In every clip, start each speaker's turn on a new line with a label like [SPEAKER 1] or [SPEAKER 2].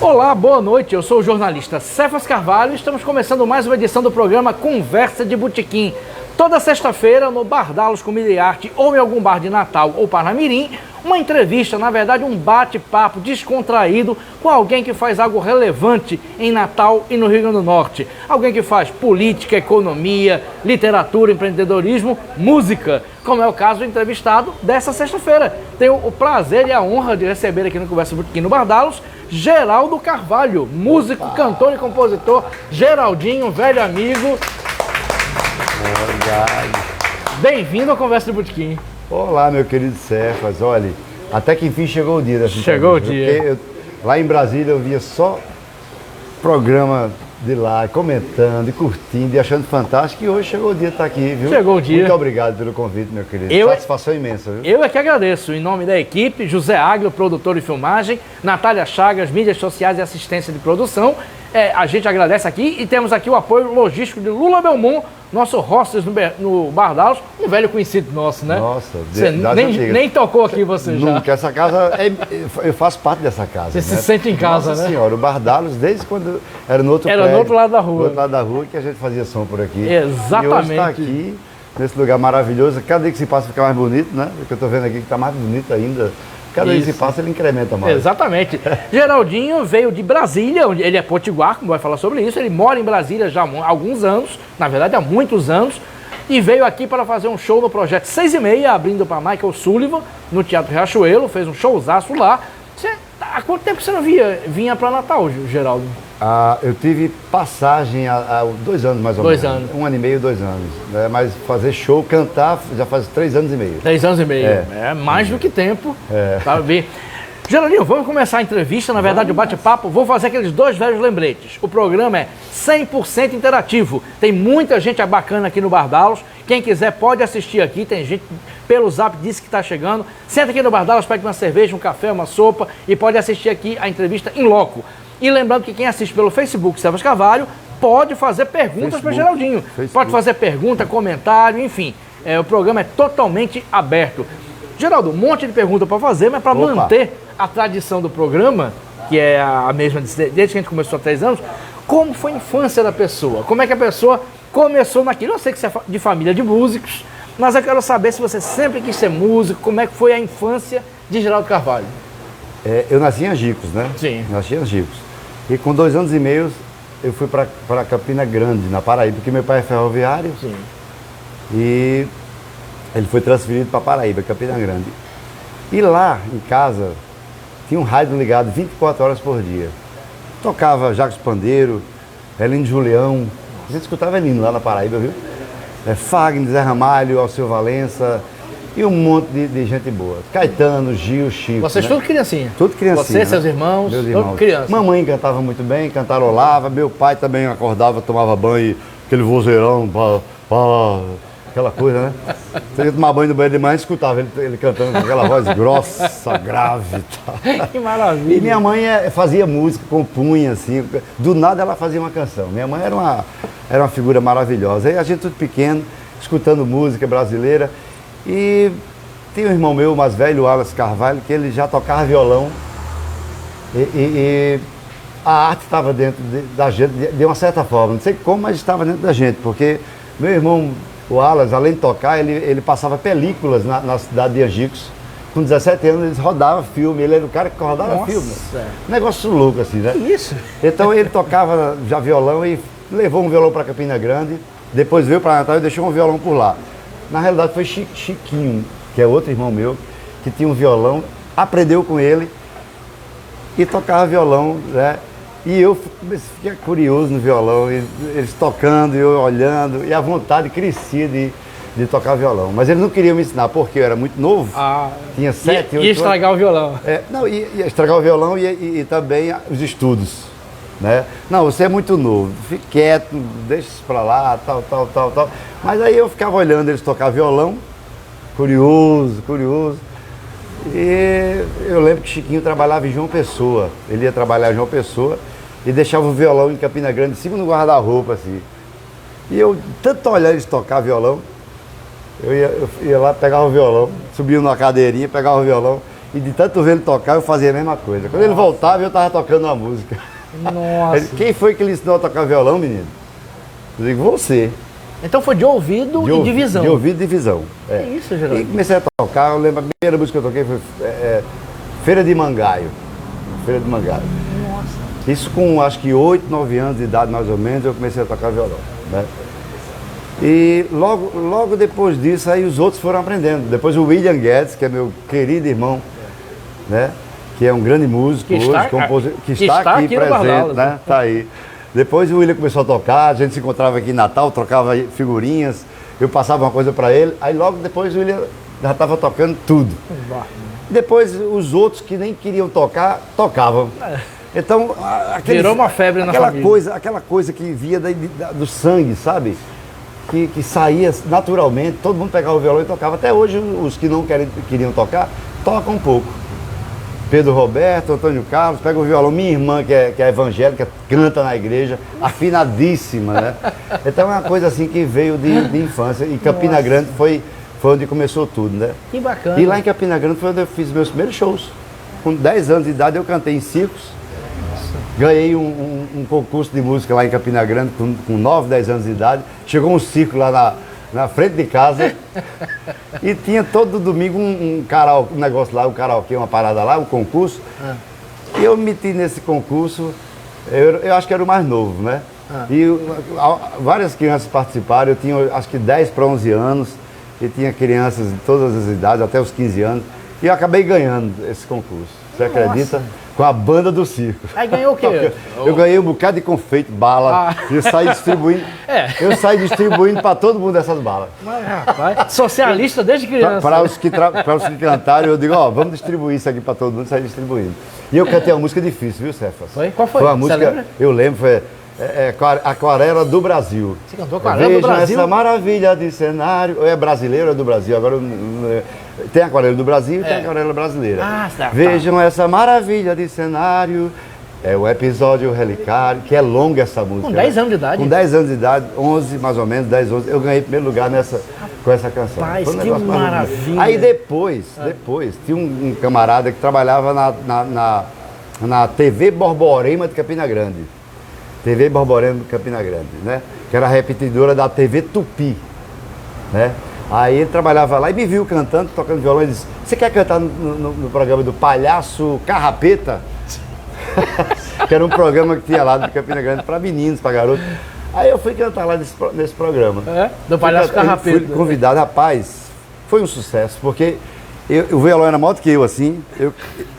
[SPEAKER 1] Olá, boa noite, eu sou o jornalista Cefas Carvalho e estamos começando mais uma edição do programa Conversa de Botequim. Toda sexta-feira no Bardalos Comida e Arte ou em algum bar de Natal ou Parnamirim, uma entrevista, na verdade um bate-papo descontraído com alguém que faz algo relevante em Natal e no Rio Grande do Norte. Alguém que faz política, economia, literatura, empreendedorismo, música, como é o caso do entrevistado dessa sexta-feira. Tenho o prazer e a honra de receber aqui no Conversa de Botequim no Bardalos, Geraldo Carvalho, músico, cantor e compositor. Geraldinho, velho amigo. Bem-vindo ao Conversa de Botequim.
[SPEAKER 2] Olá, meu querido Cefas. Olha, até que enfim chegou o dia dessa entrevista.
[SPEAKER 1] Chegou o dia.
[SPEAKER 2] Lá em Brasília eu via só programa de lá, comentando e curtindo e achando fantástico. E hoje chegou o dia de estar aqui, viu?
[SPEAKER 1] Chegou o dia.
[SPEAKER 2] Muito obrigado pelo convite, meu querido. Satisfação imensa, viu?
[SPEAKER 1] Eu é que agradeço. Em nome da equipe, José Águio, produtor de filmagem, Natália Chagas, mídias sociais e assistência de produção. A gente agradece aqui e temos aqui o apoio logístico de Lula Belmont, nosso hostess no Bardalos, um velho conhecido nosso, né?
[SPEAKER 2] Nossa,
[SPEAKER 1] você nem tocou aqui você já.
[SPEAKER 2] Nunca, essa casa, eu faço parte dessa casa.
[SPEAKER 1] Você se sente em casa,
[SPEAKER 2] Nossa
[SPEAKER 1] né?
[SPEAKER 2] Senhora, o Bardalos, desde quando era no outro
[SPEAKER 1] Era
[SPEAKER 2] prédio,
[SPEAKER 1] no outro lado da rua.
[SPEAKER 2] No outro lado da rua que a gente fazia som por aqui.
[SPEAKER 1] Exatamente.
[SPEAKER 2] E hoje está aqui, nesse lugar maravilhoso. Cada dia que se passa fica mais bonito, né? Porque eu estou vendo aqui que está mais bonito ainda. Cada dia que se passa ele incrementa mais.
[SPEAKER 1] Exatamente. Geraldinho veio de Brasília, onde ele é potiguar, como vai falar sobre isso. Ele mora em Brasília já há alguns anos, na verdade há muitos anos, e veio aqui para fazer um show no Projeto 6:30, abrindo para Michael Sullivan, no Teatro Riachuelo, fez um showzaço lá. Há quanto tempo você não vinha para Natal, Geraldo?
[SPEAKER 2] Eu tive passagem há 2 anos mais ou menos.
[SPEAKER 1] 2 anos.
[SPEAKER 2] 1 ano e meio, 2 anos. Né? Mas fazer show, cantar, já faz 3 anos e meio.
[SPEAKER 1] 3 anos e meio. É mais do que tempo.
[SPEAKER 2] É.
[SPEAKER 1] Para ver. Geraldinho, vamos começar a entrevista, na verdade o bate-papo. Vou fazer aqueles 2 velhos lembretes. O programa é 100% interativo. Tem muita gente bacana aqui no Bardalos. Quem quiser pode assistir aqui. Tem gente pelo Zap disse que está chegando. Senta aqui no Bardalos, pede uma cerveja, um café, uma sopa e pode assistir aqui a entrevista em loco. E lembrando que quem assiste pelo Facebook, Cefas Carvalho, pode fazer perguntas para Geraldinho. Pode fazer pergunta, comentário, enfim. O programa é totalmente aberto. Geraldo, um monte de pergunta para fazer, mas para manter a tradição do programa, que é a mesma desde que a gente começou há 3 anos, como foi a infância da pessoa? Como é que a pessoa começou naquilo? Eu sei que você é de família de músicos, mas eu quero saber se você sempre quis ser músico, como é que foi a infância de Geraldo Carvalho?
[SPEAKER 2] Eu nasci em Angicos, né?
[SPEAKER 1] Sim.
[SPEAKER 2] Nasci em Angicos. E com 2 anos e meio eu fui para Campina Grande, na Paraíba, porque meu pai é ferroviário.
[SPEAKER 1] Sim.
[SPEAKER 2] E ele foi transferido para Paraíba, Campina Grande. E lá em casa tinha um rádio ligado 24 horas por dia. Tocava Jacques Pandeiro, Elino Julião. A gente escutava Elino lá na Paraíba, viu? Fagner, Zé Ramalho, Alceu Valença e um monte de gente boa. Caetano, Gil, Chico.
[SPEAKER 1] Vocês tudo criancinha?
[SPEAKER 2] Tudo criancinha.
[SPEAKER 1] Você, seus irmãos,
[SPEAKER 2] meus irmãos.
[SPEAKER 1] Tudo criança.
[SPEAKER 2] Mamãe cantava muito bem, cantarolava. Meu pai também acordava, tomava banho, aquele vozeirão, aquela coisa, né? Você ia tomar banho no banheiro de manhã e escutava ele cantando com aquela voz grossa, grave e tal.
[SPEAKER 1] Que maravilha.
[SPEAKER 2] E minha mãe fazia música, compunha, assim. Do nada ela fazia uma canção. Minha mãe era uma figura maravilhosa. Aí a gente tudo pequeno, escutando música brasileira. E tem um irmão meu, mais velho, o Wallace Carvalho, que ele já tocava violão. E a arte estava dentro da gente, de uma certa forma. Não sei como, mas estava dentro da gente. Porque meu irmão, o Wallace, além de tocar, ele passava películas na cidade de Angicos. Com 17 anos, ele rodava filme. Ele era o cara que rodava filme. Negócio louco, assim, né?
[SPEAKER 1] Que isso?
[SPEAKER 2] Então ele tocava já violão e levou um violão para Campina Grande. Depois veio para Natal e deixou um violão por lá. Na realidade foi Chiquinho, que é outro irmão meu, que tinha um violão, aprendeu com ele e tocava violão, né? E eu fiquei curioso no violão, eles tocando, eu olhando, e a vontade crescia de tocar violão. Mas eles não queriam me ensinar, porque eu era muito novo, tinha 7, 8 anos.
[SPEAKER 1] Ia estragar o violão.
[SPEAKER 2] Não, ia estragar o violão e também os estudos, né? Não, você é muito novo, fique quieto, deixa isso pra lá, tal. Mas aí eu ficava olhando eles tocar violão, curioso. E eu lembro que Chiquinho trabalhava em João Pessoa. Ele ia trabalhar em João Pessoa e deixava o violão em Campina Grande, em cima do guarda-roupa, assim. E eu, tanto olhar eles tocar violão, Eu ia lá, pegava o violão, subia numa cadeirinha, pegava o violão, e de tanto ver ele tocar, eu fazia a mesma coisa. Quando ele voltava, eu estava tocando uma música.
[SPEAKER 1] Nossa.
[SPEAKER 2] Quem foi que lhe ensinou a tocar violão, menino? Eu digo, você.
[SPEAKER 1] Então foi de ouvido e de visão.
[SPEAKER 2] De ouvido e de visão.
[SPEAKER 1] É isso, Geraldo.
[SPEAKER 2] E comecei a tocar, eu lembro, a primeira música que eu toquei foi Feira de Mangaio. Feira de Mangaio.
[SPEAKER 1] Nossa.
[SPEAKER 2] Isso com acho que 8, 9 anos de idade mais ou menos, eu comecei a tocar violão, né? E logo depois disso, aí os outros foram aprendendo. Depois o William Guedes, que é meu querido irmão, né? Que é um grande músico
[SPEAKER 1] que
[SPEAKER 2] hoje, que está aqui presente,
[SPEAKER 1] Bardalos,
[SPEAKER 2] né? Tá aí. Depois o William começou a tocar, a gente se encontrava aqui em Natal, trocava figurinhas, eu passava uma coisa para ele, aí logo depois o William já estava tocando tudo. Depois os outros que nem queriam tocar, tocavam. Então,
[SPEAKER 1] virou uma febre na família.
[SPEAKER 2] Aquela coisa que via do sangue, sabe? Que saía naturalmente, todo mundo pegava o violão e tocava. Até hoje os que não queriam tocar, tocam um pouco. Pedro Roberto, Antônio Carlos, pega o violão. Minha irmã, que é evangélica, canta na igreja, afinadíssima, né? Então é uma coisa assim que veio de infância. E Campina Grande foi onde começou tudo, né?
[SPEAKER 1] Que bacana.
[SPEAKER 2] E lá em Campina Grande foi onde eu fiz meus primeiros shows. Com 10 anos de idade eu cantei em circos. Ganhei um concurso de música lá em Campina Grande com 9, 10 anos de idade. Chegou um circo lá na frente de casa e tinha todo domingo um negócio lá, um karaokê, uma parada lá, um concurso. E eu me meti nesse concurso, eu acho que era o mais novo, né? E várias crianças participaram, eu tinha acho que 10 para 11 anos, e tinha crianças de todas as idades, até os 15 anos, e eu acabei ganhando esse concurso. Você acredita? Com a banda do circo.
[SPEAKER 1] Aí ganhou o quê?
[SPEAKER 2] Eu ganhei um bocado de confeito, bala. E eu saí distribuindo. Eu saí distribuindo para todo mundo essas balas.
[SPEAKER 1] Mas, rapaz, socialista desde criança.
[SPEAKER 2] Para os que cantaram, eu digo, vamos distribuir isso aqui para todo mundo, saí distribuindo. E eu cantei uma música difícil, viu, Cefas?
[SPEAKER 1] Foi? Qual foi?
[SPEAKER 2] Foi uma música, eu lembro, foi Aquarela do Brasil.
[SPEAKER 1] Você cantou Aquarela do Brasil?
[SPEAKER 2] Vejam essa maravilha de cenário. Ou é brasileiro ou é do Brasil? Agora tem Aquarela do Brasil e tem Aquarela brasileira.
[SPEAKER 1] Certo.
[SPEAKER 2] Vejam essa maravilha de cenário. É o episódio Relicário, que é longa essa música.
[SPEAKER 1] Com 10 anos de idade?
[SPEAKER 2] Com 10 anos de idade, 11 mais ou menos, 10, 11. Eu ganhei primeiro lugar com essa canção.
[SPEAKER 1] Rapaz, que maravilha.
[SPEAKER 2] Aí depois, tinha um camarada que trabalhava na TV Borborema de Campina Grande. TV Borborema de Campina Grande, né? Que era a repetidora da TV Tupi, né? Aí ele trabalhava lá e me viu cantando, tocando violão e disse, você quer cantar no programa do Palhaço Carrapeta? Que era um programa que tinha lá de Campina Grande para meninos, para garotos. Aí eu fui cantar lá nesse programa.
[SPEAKER 1] Do Palhaço Carrapeta.
[SPEAKER 2] Fui convidado, rapaz, foi um sucesso, porque o violão era maior do que eu, assim.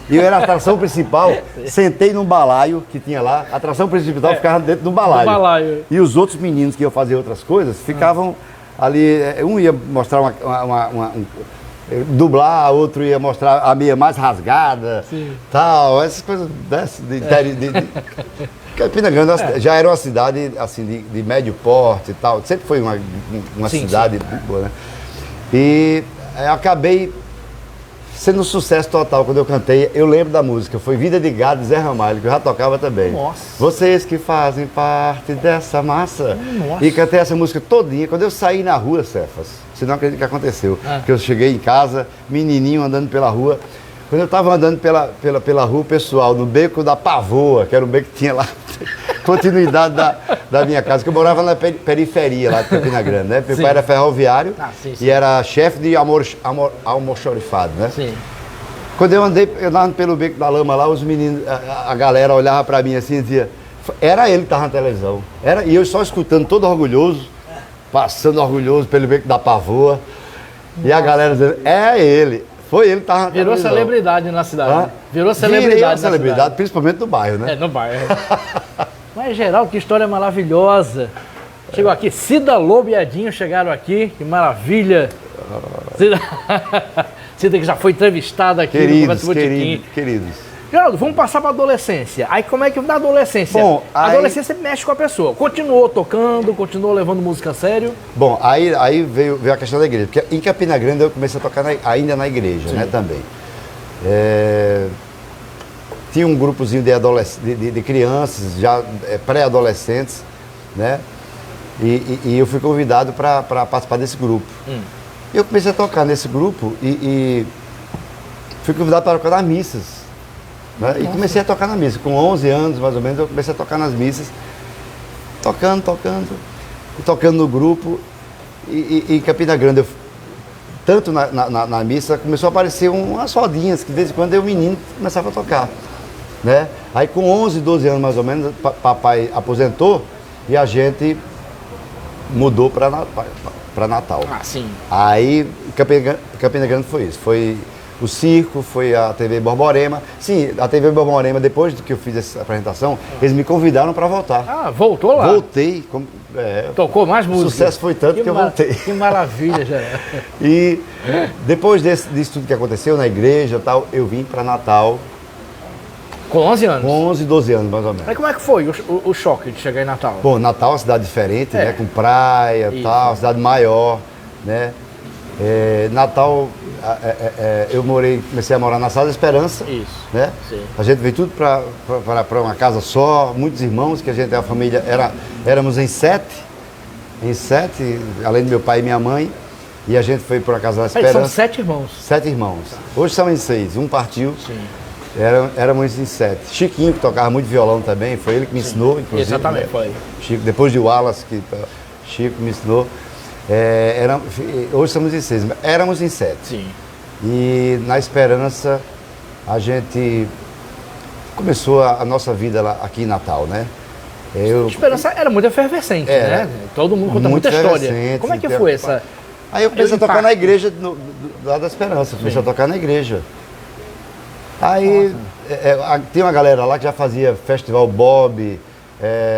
[SPEAKER 2] Eu era a atração principal, sentei num balaio que tinha lá, a atração principal ficava dentro do balaio. E os outros meninos que iam fazer outras coisas ficavam ali, um ia mostrar dublar, outro ia mostrar a meia mais rasgada, tal, essas coisas Campina Grande já era uma cidade assim, de médio porte e tal, sempre foi uma cidade boa, né? E acabei sendo um sucesso total quando eu cantei. Eu lembro da música, foi Vida de Gado de Zé Ramalho, que eu já tocava também.
[SPEAKER 1] Nossa.
[SPEAKER 2] Vocês que fazem parte dessa massa.
[SPEAKER 1] Nossa.
[SPEAKER 2] E cantei essa música todinha. Quando eu saí na rua, Cefas, você não acredita o que aconteceu. Porque eu cheguei em casa, menininho andando pela rua. Quando eu estava andando pela rua, pessoal, no beco da Pavoa, que era um beco que tinha lá, continuidade da minha casa, que eu morava na periferia lá de Campina Grande, né? Meu pai era ferroviário e era chefe de almoxorifado, né?
[SPEAKER 1] Sim.
[SPEAKER 2] Quando eu andava pelo beco da lama lá, os meninos, a galera olhava pra mim assim e dizia, era ele que estava na televisão. E eu só escutando, todo orgulhoso, passando orgulhoso pelo beco da Pavoa. E a galera dizendo, é ele. Foi ele que estava na televisão.
[SPEAKER 1] Virou celebridade na cidade. Virou celebridade na cidade.
[SPEAKER 2] Principalmente no bairro, né?
[SPEAKER 1] No bairro. Mas, Geraldo, que história maravilhosa. Chegou aqui, Cida Lobo e Edinho chegaram aqui, que maravilha. Cida que já foi entrevistada aqui no Conversa Botequim.
[SPEAKER 2] Queridos.
[SPEAKER 1] Geraldo, vamos passar para a adolescência. Aí como é que na adolescência?
[SPEAKER 2] Bom,
[SPEAKER 1] a adolescência mexe com a pessoa. Continuou tocando, continuou levando música a sério?
[SPEAKER 2] Bom, aí veio a questão da igreja. Porque em Campina Grande eu comecei a tocar ainda na igreja, né, também. Tinha um grupozinho de crianças, já pré-adolescentes, né? E eu fui convidado para participar desse grupo. Eu comecei a tocar nesse grupo e fui convidado para tocar nas missas. Né? E comecei a tocar na missa. Com 11 anos, mais ou menos, eu comecei a tocar nas missas. Tocando no grupo. E em Campina Grande, tanto na missa, começou a aparecer umas rodinhas, que de vez em quando eu, menino, começava a tocar. Né? Aí com 11, 12 anos mais ou menos, papai aposentou e a gente mudou para Natal.
[SPEAKER 1] Ah, sim.
[SPEAKER 2] Aí Campina Grande foi isso. Foi o circo, foi a TV Borborema. Sim, a TV Borborema, depois que eu fiz essa apresentação, eles me convidaram para voltar.
[SPEAKER 1] Ah, voltou lá?
[SPEAKER 2] Voltei.
[SPEAKER 1] Tocou mais música?
[SPEAKER 2] O sucesso foi tanto que eu voltei.
[SPEAKER 1] Que maravilha, já.
[SPEAKER 2] E depois disso tudo que aconteceu na igreja e tal, eu vim para Natal.
[SPEAKER 1] Com 11 anos?
[SPEAKER 2] Com 11, 12 anos, mais ou menos.
[SPEAKER 1] Mas como é que foi o choque de chegar em Natal?
[SPEAKER 2] Bom, Natal é uma cidade diferente, né? Com praia e tal, uma cidade maior, né? Natal, eu comecei a morar na Sala da Esperança.
[SPEAKER 1] Isso.
[SPEAKER 2] Né?
[SPEAKER 1] Sim.
[SPEAKER 2] A gente veio tudo para uma casa só, muitos irmãos, que a gente é a família, éramos em sete, além do meu pai e minha mãe, e a gente foi para a Casa da Esperança.
[SPEAKER 1] São 7 irmãos.
[SPEAKER 2] 7 irmãos. Hoje são em 6, um partiu.
[SPEAKER 1] Sim.
[SPEAKER 2] Éramos em 7. Chiquinho, que tocava muito violão também, foi ele que me ensinou, inclusive.
[SPEAKER 1] Exatamente,
[SPEAKER 2] né?
[SPEAKER 1] foi.
[SPEAKER 2] Chico, depois de Wallace, Chico me ensinou. Hoje somos em 6, mas éramos em 7.
[SPEAKER 1] Sim.
[SPEAKER 2] E na Esperança, a gente começou a nossa vida lá, aqui em Natal, né?
[SPEAKER 1] A Esperança era muito efervescente, né? Todo mundo conta muita história. Como é que foi essa?
[SPEAKER 2] Aí eu comecei a tocar na igreja, lá da Esperança, comecei a tocar na igreja. Aí tem uma galera lá que já fazia Festival Bob,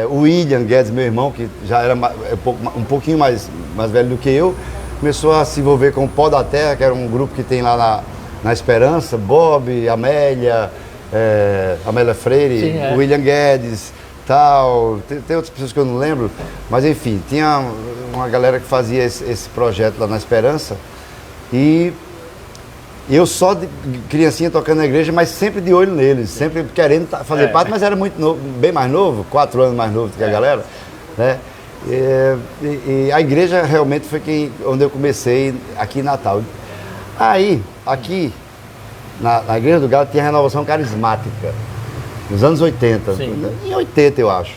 [SPEAKER 2] o William Guedes, meu irmão, que já era um pouquinho mais velho do que eu, começou a se envolver com o Pó da Terra, que era um grupo que tem lá na Esperança, Bob, Amélia Freire,
[SPEAKER 1] Sim,
[SPEAKER 2] William Guedes, tal, tem outras pessoas que eu não lembro, mas enfim, tinha uma galera que fazia esse projeto lá na Esperança e eu só de criancinha tocando na igreja, mas sempre de olho neles, sempre querendo fazer parte, mas era muito novo, bem mais novo, 4 anos mais novo do que a galera, né? E a igreja realmente foi onde eu comecei aqui em Natal. Aí, aqui, na Igreja do Galo, tinha a renovação carismática, nos anos 80,
[SPEAKER 1] Sim.
[SPEAKER 2] Em 80 eu acho.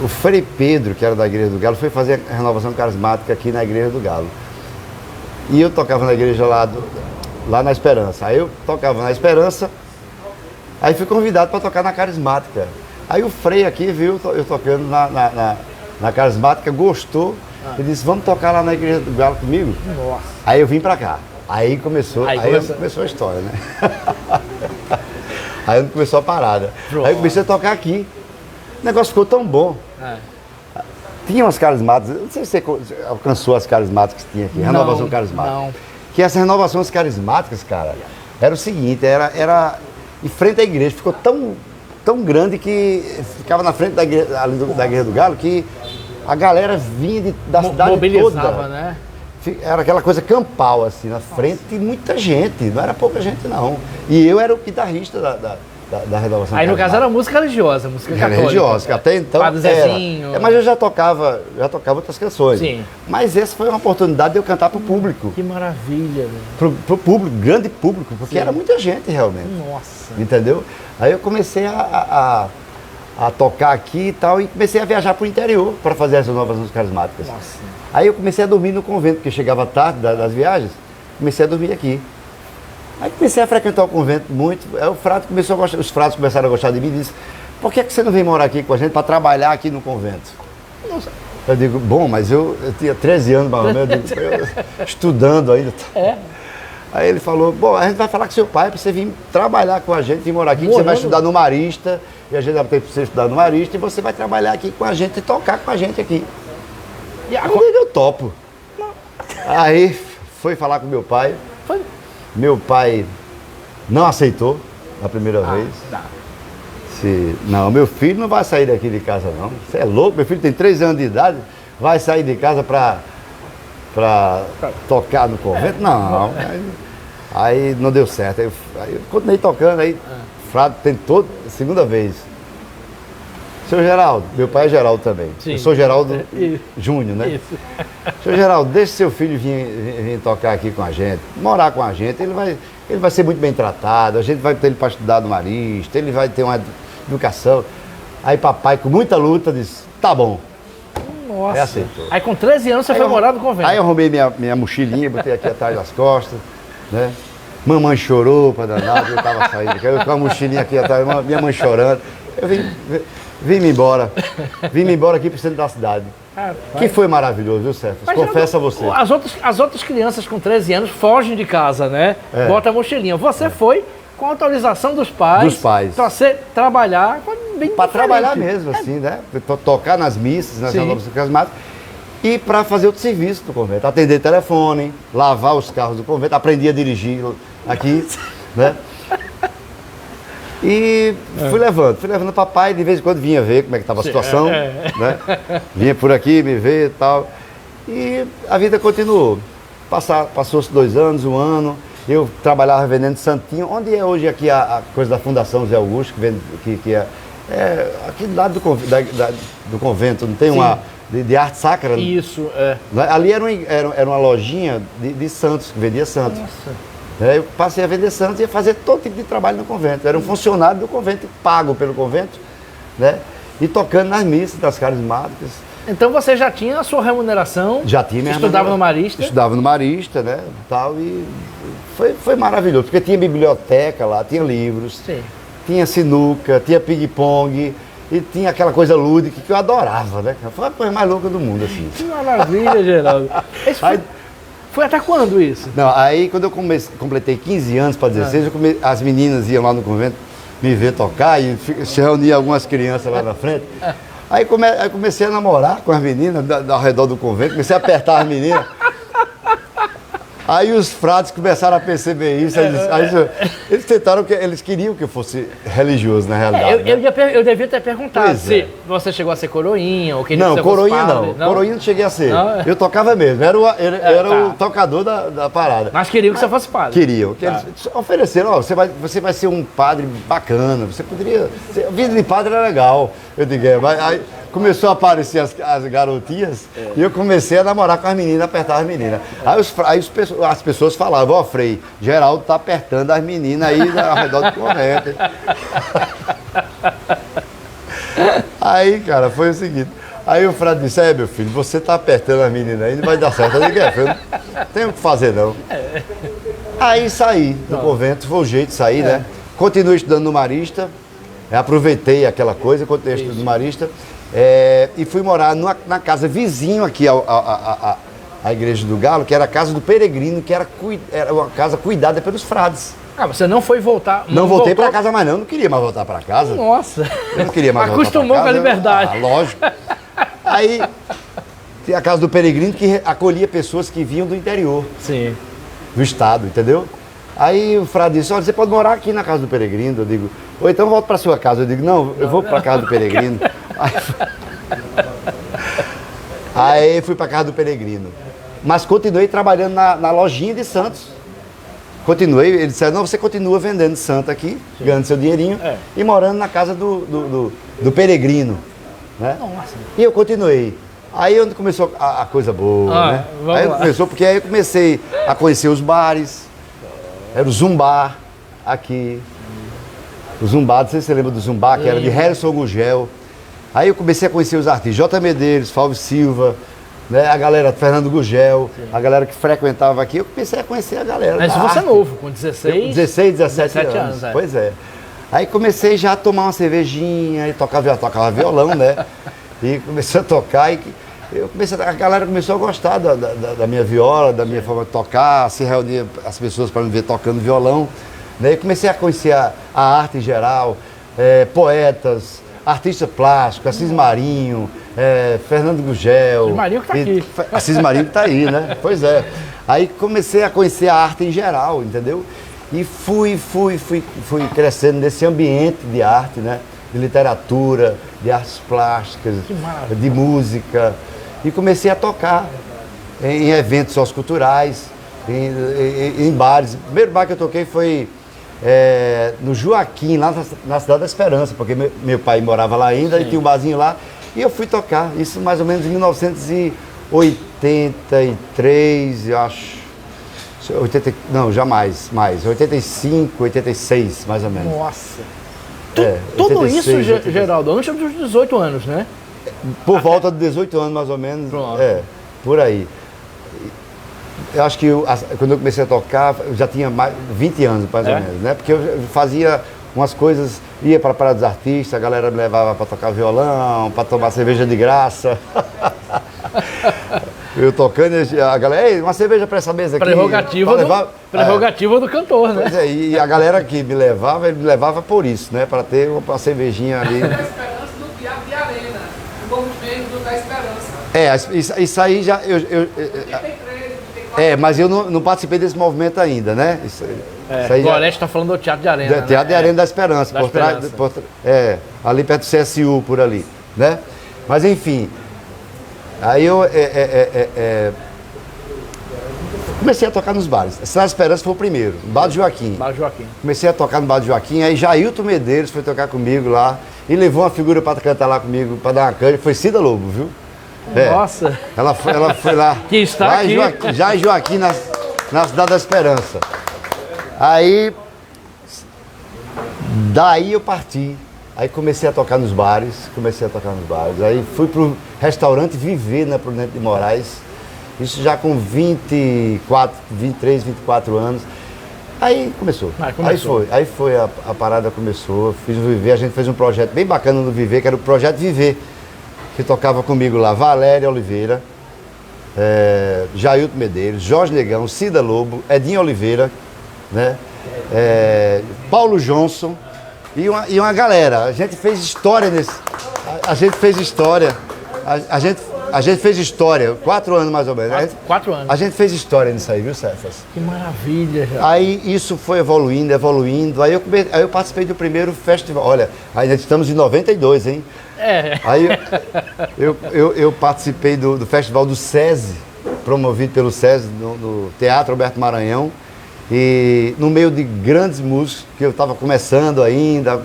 [SPEAKER 2] O Frei Pedro, que era da Igreja do Galo, foi fazer a renovação carismática aqui na Igreja do Galo. E eu tocava na igreja lá na Esperança. Aí eu tocava na Esperança, aí fui convidado para tocar na Carismática. Aí o Frei aqui viu eu tocando na Carismática, gostou, e disse, vamos tocar lá na Igreja do Galo comigo?
[SPEAKER 1] Nossa.
[SPEAKER 2] Aí eu vim para cá. Aí começou a história, né? Aí começou a parada. Aí eu comecei a tocar aqui. O negócio ficou tão bom. Tinha umas carismáticas, não sei se você alcançou as carismáticas que tinha aqui, renovação carismática.
[SPEAKER 1] Não.
[SPEAKER 2] Que essas renovações carismáticas, cara, era o seguinte, era em frente à igreja, ficou tão grande que ficava na frente da igreja do Galo, que a galera vinha da cidade
[SPEAKER 1] mobilizava,
[SPEAKER 2] toda.
[SPEAKER 1] Né?
[SPEAKER 2] Era aquela coisa campal, assim, na frente, e muita gente, não era pouca gente não. E eu era o guitarrista da renovação.
[SPEAKER 1] Aí no caso era música religiosa, música católica.
[SPEAKER 2] Religiosa, que até então
[SPEAKER 1] Padre Zezinho.
[SPEAKER 2] mas eu já tocava outras canções.
[SPEAKER 1] Sim.
[SPEAKER 2] Mas essa foi uma oportunidade de eu cantar para o público.
[SPEAKER 1] Que maravilha, velho.
[SPEAKER 2] Pro público, grande público, porque era muita gente realmente.
[SPEAKER 1] Nossa.
[SPEAKER 2] Entendeu? Aí eu comecei a tocar aqui e tal, e comecei a viajar para o interior para fazer as renovações carismáticas.
[SPEAKER 1] Nossa.
[SPEAKER 2] Aí eu comecei a dormir no convento, porque chegava tarde das viagens, comecei a dormir aqui. Aí comecei a frequentar o convento muito, aí o frade começou a gostar, os frades começaram a gostar de mim e disse, por que você não vem morar aqui com a gente para trabalhar aqui no convento? Nossa. Eu digo, bom, mas eu tinha 13 anos mais ou menos, estudando ainda. Aí ele falou, bom, a gente vai falar com seu pai para você vir trabalhar com a gente, vir morar aqui, que você vai estudar no Marista, e a gente vai ter para você estudar no Marista, e você vai trabalhar aqui com a gente e tocar com a gente aqui. E agora eu topo. Aí foi falar com meu pai. Meu pai não aceitou a primeira vez.
[SPEAKER 1] Tá.
[SPEAKER 2] Não, meu filho não vai sair daqui de casa não. Você é louco, meu filho tem 3 anos de idade, vai sair de casa para tocar no convento? Não. Aí não deu certo. Aí eu continuei tocando, aí o frade tentou, segunda vez. Seu Geraldo, meu pai é Geraldo também.
[SPEAKER 1] Sim.
[SPEAKER 2] Eu sou Geraldo
[SPEAKER 1] Isso.
[SPEAKER 2] Júnior, né?
[SPEAKER 1] Isso.
[SPEAKER 2] Seu Geraldo, deixe seu filho vir tocar aqui com a gente, morar com a gente, ele vai ser muito bem tratado, a gente vai ter ele para estudar no Marista, ele vai ter uma educação. Aí papai, com muita luta, disse, tá bom.
[SPEAKER 1] Nossa.
[SPEAKER 2] Aí aceitou.
[SPEAKER 1] Aí com 13 anos você foi morar no convento.
[SPEAKER 2] Aí eu arrumei minha mochilinha, botei aqui atrás das costas, né? Mamãe chorou pra danado, eu tava saindo, eu com a mochilinha aqui atrás, minha mãe chorando. Eu vim-me embora. Vim-me embora aqui pro centro da cidade. Que foi maravilhoso, viu, Cefas? Confesso a você.
[SPEAKER 1] As outras crianças com 13 anos fogem de casa, né?
[SPEAKER 2] É.
[SPEAKER 1] Bota a mochilinha. Você foi com autorização dos pais.
[SPEAKER 2] Dos pais.
[SPEAKER 1] Pra você trabalhar bem
[SPEAKER 2] Para
[SPEAKER 1] diferente.
[SPEAKER 2] trabalhar mesmo, assim, né? Tocar nas missas, nas
[SPEAKER 1] Sim.
[SPEAKER 2] casmatas. E para fazer outro serviço do convento. Atender telefone, lavar os carros do convento, aprendi a dirigir aqui, né? E fui levando o papai, de vez em quando vinha ver como é que estava a situação, né? Vinha por aqui me ver e tal. E a vida continuou. Passou-se 2 anos, 1 ano, eu trabalhava vendendo santinho, onde é hoje aqui a coisa da Fundação Zé Augusto, que é aqui do lado do convento, não tem uma de arte sacra?
[SPEAKER 1] Isso,
[SPEAKER 2] Ali era uma lojinha de santos, que vendia santos.
[SPEAKER 1] Nossa.
[SPEAKER 2] Eu passei a vender santos e ia fazer todo tipo de trabalho no convento. Era um funcionário do convento, pago pelo convento, né? E tocando nas missas das carismáticas.
[SPEAKER 1] Então você já tinha a sua remuneração?
[SPEAKER 2] Já tinha minha
[SPEAKER 1] Estudava
[SPEAKER 2] remuneração.
[SPEAKER 1] no Marista?
[SPEAKER 2] Estudava no Marista, né? Tal, e foi maravilhoso, porque tinha biblioteca lá, tinha livros,
[SPEAKER 1] Sim.
[SPEAKER 2] tinha sinuca, tinha ping-pong, e tinha aquela coisa lúdica que eu adorava, né? Foi a coisa mais louca do mundo, assim.
[SPEAKER 1] Que maravilha, Geraldo. Foi até quando isso?
[SPEAKER 2] Não, aí quando eu completei 15 anos para 16, as meninas iam lá no convento me ver tocar e se reunia algumas crianças lá na frente. Aí comecei a namorar com as meninas ao redor do convento, comecei a apertar as meninas. Aí os frades começaram a perceber isso, eles tentaram, eles queriam que eu fosse religioso na realidade.
[SPEAKER 1] Eu devia ter perguntado
[SPEAKER 2] Pois
[SPEAKER 1] se
[SPEAKER 2] é.
[SPEAKER 1] você chegou a ser coroinha ou queria
[SPEAKER 2] Não,
[SPEAKER 1] que você fosse
[SPEAKER 2] coroinha
[SPEAKER 1] padre.
[SPEAKER 2] não. Coroinha não cheguei a ser.
[SPEAKER 1] Não?
[SPEAKER 2] Eu tocava mesmo, era o
[SPEAKER 1] Tá.
[SPEAKER 2] tocador da parada.
[SPEAKER 1] Mas queriam que você fosse padre.
[SPEAKER 2] Queriam. Que eles ofereceram, ó, você vai ser um padre bacana, você poderia. A vida de padre era legal. Eu digo, mas aí começou a aparecer as garotinhas e eu comecei a namorar com as meninas, apertar as meninas. Aí as pessoas falavam, ó, Frei, Geraldo tá apertando as meninas aí ao redor do convento. Aí, cara, foi o seguinte. Aí o frade disse, meu filho, você tá apertando as meninas aí, não vai dar certo. Eu digo, eu não tenho o que fazer, não. Aí saí do convento, foi o jeito de sair, né? Continuei estudando no Marista, aproveitei aquela coisa, continuei estudando no Marista, e fui morar na casa vizinho aqui à Igreja do Galo, que era a Casa do Peregrino, que era uma casa cuidada pelos frades.
[SPEAKER 1] Ah, você não foi voltar?
[SPEAKER 2] Não voltei para casa mais não queria mais voltar para casa.
[SPEAKER 1] Nossa.
[SPEAKER 2] Eu não queria mais voltar pra
[SPEAKER 1] Acostumou
[SPEAKER 2] casa.
[SPEAKER 1] com a liberdade.
[SPEAKER 2] Lógico. Aí, tinha a Casa do Peregrino que acolhia pessoas que vinham do interior,
[SPEAKER 1] Sim.
[SPEAKER 2] do estado, entendeu? Aí o frade disse, olha, você pode morar aqui na Casa do Peregrino. Eu digo, ou então volta para sua casa. Eu digo, não, eu vou para a Casa do Peregrino. Aí fui para a Casa do Peregrino. Mas continuei trabalhando na lojinha de Santos. Continuei, eles disseram, não, você continua vendendo santo aqui, ganhando seu dinheirinho, e morando na casa do Peregrino, né?
[SPEAKER 1] Nossa.
[SPEAKER 2] E eu continuei. Aí onde começou a coisa boa, né? Aí começou, porque aí eu comecei a conhecer os bares, era o Zumbá aqui, o Zumbá, não sei se você lembra do Zumbá, que era de Harrison Gugel. Aí eu comecei a conhecer os artistas, J. Medeiros, Fábio Silva, né, a galera, Fernando Gugel, a galera que frequentava aqui, eu comecei a conhecer a galera.
[SPEAKER 1] Mas você é novo, com 16?
[SPEAKER 2] 16, 17 anos. Pois é. Aí comecei já a tomar uma cervejinha, e tocava violão, né? E comecei a tocar e a galera começou a gostar da minha viola, da minha forma de tocar, se reunia as pessoas para me ver tocando violão. Né? E comecei a conhecer a arte em geral, poetas, artista plástico, Assis Marinho, Fernando Gugel.
[SPEAKER 1] Assis Marinho que tá aqui.
[SPEAKER 2] Assis Marinho que tá aí, né? Pois é. Aí comecei a conhecer a arte em geral, entendeu? E fui crescendo nesse ambiente de arte, né? De literatura, de artes plásticas, de música. E comecei a tocar em eventos socioculturais, em bares. O primeiro bar que eu toquei foi no Joaquim, lá na Cidade da Esperança, porque meu pai morava lá ainda e tinha um barzinho lá. E eu fui tocar, isso mais ou menos em 1983, eu acho. 80, não, jamais, mais. 85, 86, mais ou menos.
[SPEAKER 1] Nossa. Tudo
[SPEAKER 2] 86,
[SPEAKER 1] isso,
[SPEAKER 2] 86.
[SPEAKER 1] Geraldo, antes dos 18 anos, né?
[SPEAKER 2] Por volta de 18 anos, mais ou menos.
[SPEAKER 1] Pronto.
[SPEAKER 2] Por aí. Eu acho que quando eu comecei a tocar, eu já tinha mais 20 anos, mais ou menos, né? Porque eu fazia umas coisas, ia para a Praia dos Artistas, a galera me levava para tocar violão, para tomar cerveja de graça. Eu tocando, a galera, ei, uma cerveja para essa mesa aqui.
[SPEAKER 1] Prerrogativa do cantor, né?
[SPEAKER 2] Pois é, e a galera que me levava por isso, né? Para ter uma cervejinha ali.
[SPEAKER 3] Da Esperança do Diabo de Arena, o movimento da Esperança.
[SPEAKER 2] Isso aí já... mas eu não participei desse movimento ainda, né? Isso aí
[SPEAKER 1] o Gorete está falando do Teatro de Arena.
[SPEAKER 2] Teatro de Arena da Esperança,
[SPEAKER 1] Da Esperança.
[SPEAKER 2] Ali perto do CSU, por ali, né? Mas enfim, aí eu comecei a tocar nos bares. Cidade da Esperança foi o primeiro, no Bar do Joaquim.
[SPEAKER 1] Bar do Joaquim.
[SPEAKER 2] Comecei a tocar no Bar do Joaquim, aí Jailton Medeiros foi tocar comigo lá e levou uma figura para cantar lá comigo, para dar uma canja, foi Cida Lobo, viu?
[SPEAKER 1] Nossa.
[SPEAKER 2] Ela foi lá.
[SPEAKER 1] Que está
[SPEAKER 2] lá
[SPEAKER 1] aqui.
[SPEAKER 2] Já em Joaquim, na Cidade da Esperança. Aí, daí eu parti. Aí comecei a tocar nos bares, Aí fui pro restaurante Viver, na Prudente de Moraes. Isso já com 23, 24 anos. Aí começou. Aí foi, a parada começou. Fiz o Viver, a gente fez um projeto bem bacana no Viver, que era o Projeto Viver, que tocava comigo lá Valéria Oliveira, Jailton Medeiros, Jorge Negão, Cida Lobo, Edinho Oliveira, né? Paulo Johnson e uma galera. A gente fez história nesse. A gente fez história. A gente fez história, 4 anos mais ou menos.
[SPEAKER 1] 4 anos.
[SPEAKER 2] A gente fez história nisso aí, viu, Cefas?
[SPEAKER 1] Que maravilha, já.
[SPEAKER 2] Aí isso foi evoluindo. Aí eu participei do primeiro festival. Olha, ainda estamos em 92, hein? Aí eu participei do festival do SESI, promovido pelo SESI, no Teatro Alberto Maranhão. E no meio de grandes músicos, que eu estava começando ainda,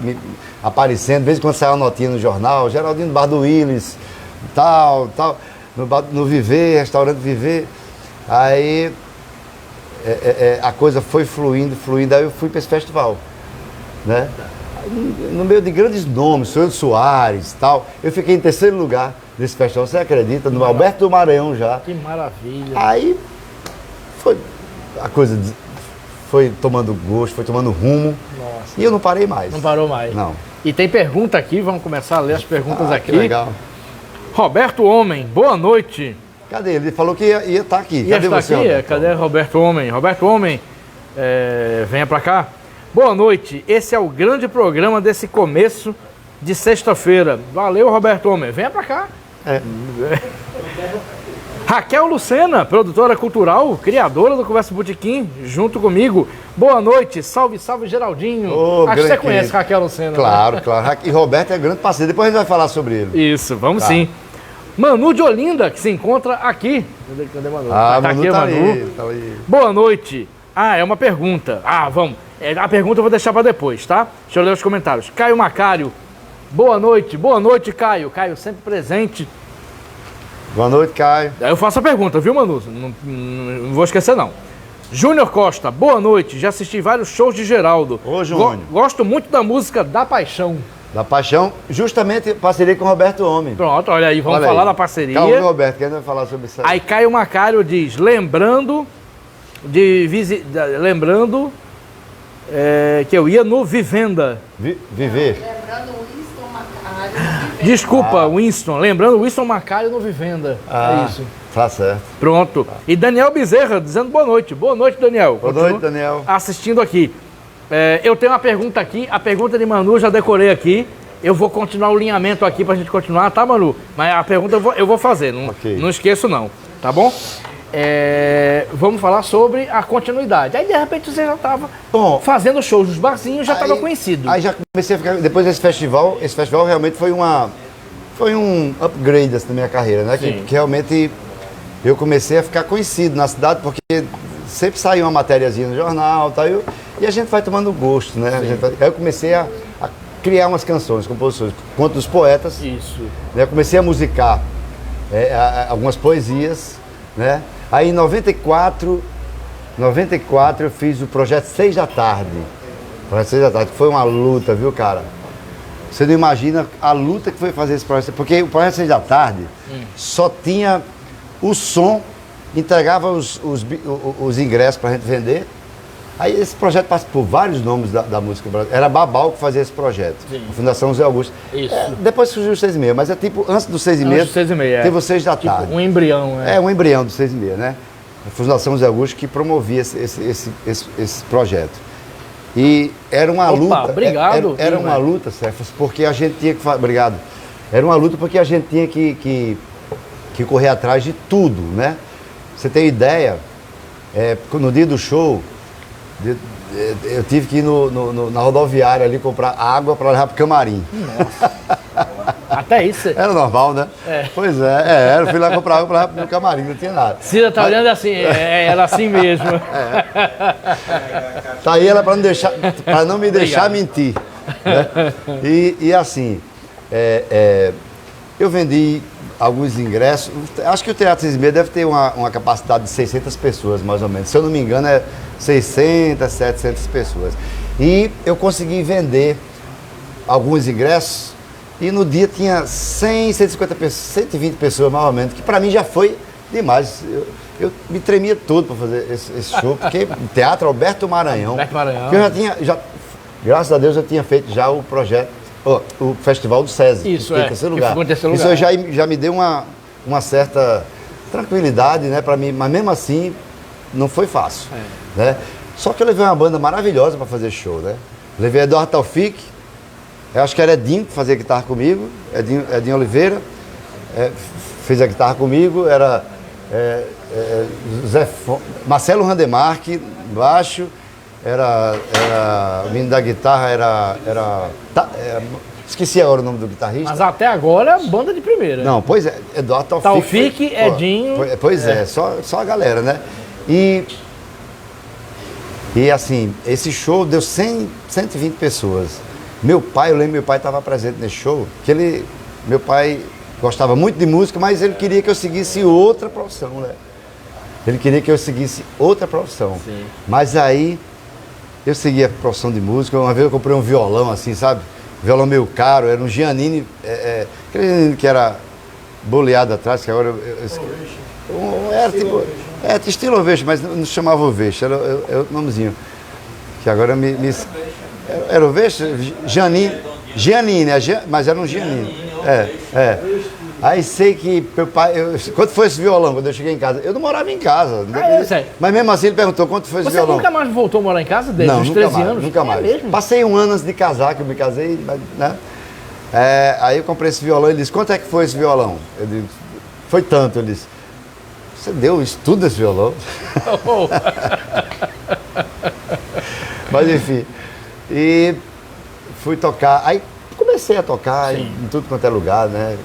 [SPEAKER 2] aparecendo, de vez em quando saiu uma notinha no jornal, Geraldinho do Bar do Willis, tal, no Viver, restaurante Viver. Aí a coisa foi fluindo, aí eu fui para esse festival, né? No meio de grandes nomes, Senhor Soares, tal, eu fiquei em terceiro lugar desse festival, você acredita? No Alberto do Maranhão já.
[SPEAKER 1] Que maravilha.
[SPEAKER 2] Aí a coisa foi tomando gosto, foi tomando rumo.
[SPEAKER 1] Nossa.
[SPEAKER 2] E eu não parei mais.
[SPEAKER 1] Não parou mais.
[SPEAKER 2] Não.
[SPEAKER 1] E tem pergunta aqui, vamos começar a ler as perguntas aqui.
[SPEAKER 2] Que legal.
[SPEAKER 1] Roberto Homem, boa noite.
[SPEAKER 2] Cadê? Ele falou que ia estar aqui.
[SPEAKER 1] Cadê
[SPEAKER 2] você?
[SPEAKER 1] Aqui?
[SPEAKER 2] Roberto?
[SPEAKER 1] Cadê Roberto Homem? Roberto Homem, venha pra cá. Boa noite, esse é o grande programa desse começo de sexta-feira. Valeu, Roberto Homem. Venha pra cá. Raquel Lucena, produtora cultural, criadora do Conversa Botequim, junto comigo. Boa noite, salve, salve Geraldinho. Acho que você conhece Raquel Lucena.
[SPEAKER 2] Claro,
[SPEAKER 1] né?
[SPEAKER 2] claro. E Roberto é grande parceiro, depois a gente vai falar sobre ele.
[SPEAKER 1] Isso, vamos sim. Manu de Olinda, que se encontra aqui. Cadê Manu?
[SPEAKER 2] Manu
[SPEAKER 1] aqui,
[SPEAKER 2] tá
[SPEAKER 1] Manu.
[SPEAKER 2] aí, tá aí.
[SPEAKER 1] Boa noite. É uma pergunta. Vamos. A pergunta eu vou deixar para depois, tá? Deixa eu ler os comentários. Caio Macário, boa noite, Caio. Caio sempre presente.
[SPEAKER 2] Boa noite, Caio.
[SPEAKER 1] Eu faço a pergunta, viu, Manu? Não vou esquecer, não. Júnior Costa, boa noite. Já assisti vários shows de Geraldo.
[SPEAKER 2] Ô, Júnior.
[SPEAKER 1] Gosto muito da música Da Paixão.
[SPEAKER 2] Da Paixão, justamente parceria com o Roberto Homem.
[SPEAKER 1] Pronto, olha aí, vamos falar da parceria.
[SPEAKER 2] Calma, Roberto, que a gente vai falar sobre isso aí.
[SPEAKER 1] Aí Caio Macário diz, lembrando que eu ia no Vivenda.
[SPEAKER 2] Viver.
[SPEAKER 3] Lembrando o Winston Macário.
[SPEAKER 1] Desculpa, Winston. Lembrando Winston Macário no Vivenda. É isso.
[SPEAKER 2] Tá certo.
[SPEAKER 1] Pronto. E Daniel Bezerra dizendo boa noite. Boa noite, Daniel.
[SPEAKER 2] Boa noite, Daniel.
[SPEAKER 1] Assistindo aqui. Eu tenho uma pergunta aqui. A pergunta de Manu já decorei aqui. Eu vou continuar o alinhamento aqui pra gente continuar, tá, Manu? Mas a pergunta eu vou fazer. Não esqueço, não. Tá bom? Vamos falar sobre a continuidade. Aí, de repente, você já estava fazendo shows nos barzinhos, já estava conhecido.
[SPEAKER 2] Aí já comecei a ficar... Depois desse festival, esse festival realmente foi um upgrade na minha carreira, né? Que realmente eu comecei a ficar conhecido na cidade, porque sempre saía uma matériazinha no jornal, tal, e a gente vai tomando gosto, né? Aí eu comecei a criar umas canções, composições, Conto dos Poetas.
[SPEAKER 1] Isso.
[SPEAKER 2] Né? Eu comecei a musicar algumas poesias, né? Aí em 94 eu fiz o projeto 6 da Tarde. O projeto 6 da Tarde, que foi uma luta, viu, cara? Você não imagina a luta que foi fazer esse projeto, porque o projeto 6 da Tarde só tinha o som, entregava os ingressos pra gente vender. Aí esse projeto passa por vários nomes da música brasileira. Era Babal que fazia esse projeto.
[SPEAKER 1] Sim.
[SPEAKER 2] A Fundação Zé Augusto.
[SPEAKER 1] Isso.
[SPEAKER 2] Depois surgiu o 6,5, mas é tipo, antes do 6,5,
[SPEAKER 1] Antes do 6,5,
[SPEAKER 2] teve o 6 da
[SPEAKER 1] Tipo,
[SPEAKER 2] Tarde.
[SPEAKER 1] um embrião, né?
[SPEAKER 2] É, um embrião do 6,5, né? A Fundação Zé Augusto que promovia esse projeto. E era uma luta.
[SPEAKER 1] Obrigado.
[SPEAKER 2] Era uma luta, Cefas, porque a gente tinha que... Obrigado. Era uma luta porque a gente tinha que correr atrás de tudo, né? Você tem ideia, no dia do show, eu tive que ir na rodoviária ali comprar água para levar pro camarim.
[SPEAKER 1] Nossa. Até isso.
[SPEAKER 2] Era normal, né? Pois eu fui lá comprar água para levar pro camarim, não tinha nada.
[SPEAKER 1] Cida tá olhando assim, era assim mesmo.
[SPEAKER 2] Tá aí ela para não me deixar mentir. Né? E assim, eu vendi alguns ingressos. Acho que o Teatro 6,5 deve ter uma capacidade de 600 pessoas, mais ou menos. Se eu não me engano, 600, 700 pessoas. E eu consegui vender alguns ingressos e no dia tinha 100, 150 pessoas, 120 pessoas, mais ou menos, que para mim já foi demais. Eu me tremia todo para fazer esse show, porque o Teatro Alberto Maranhão.
[SPEAKER 1] Alberto Maranhão.
[SPEAKER 2] Eu graças a Deus, eu tinha feito já o projeto, o Festival do SESI.
[SPEAKER 1] Isso,
[SPEAKER 2] que ficou em terceiro lugar. Isso já me deu uma certa tranquilidade, né, para mim, mas mesmo assim, não foi fácil. Né? Só que eu levei uma banda maravilhosa para fazer show, né? Levei Eduardo Taufik, eu acho que era Edinho que fazia guitarra comigo, Edinho Oliveira, fez a guitarra comigo, era Marcelo Randemarque, baixo, era o menino da guitarra, esqueci agora o nome do guitarrista.
[SPEAKER 1] Mas até agora, banda de primeira.
[SPEAKER 2] Não, pois é, Eduardo
[SPEAKER 1] Taufik, Edinho.
[SPEAKER 2] Pois só a galera, né? E assim, esse show deu 120 pessoas. Eu lembro, meu pai estava presente nesse show, meu pai gostava muito de música, mas ele queria que eu seguisse outra profissão, né? Ele queria que eu seguisse outra profissão.
[SPEAKER 1] Sim.
[SPEAKER 2] Mas aí, eu segui a profissão de música. Uma vez eu comprei um violão assim, sabe? Violão meio caro, era um Giannini, aquele Giannini que era boleado atrás, que agora era tipo... estilo Oveixo, mas não chamava Oveixo, era o nomezinho. Que agora era Oveixo? Giannini, mas era um Giannini. Aí sei que meu pai... quanto foi esse violão quando eu cheguei em casa? Eu não morava em casa. Mas mesmo assim ele perguntou quanto foi esse violão.
[SPEAKER 1] Você nunca mais voltou a morar em casa desde os 13 anos?
[SPEAKER 2] Nunca mais.
[SPEAKER 1] Mesmo?
[SPEAKER 2] Passei um ano antes de casar, que eu me casei, né? Aí eu comprei esse violão, ele disse, quanto é que foi esse violão? Eu disse, foi tanto, ele disse. Você deu estudo esse violão? Mas enfim, e fui tocar, aí comecei a tocar em tudo quanto é lugar, né?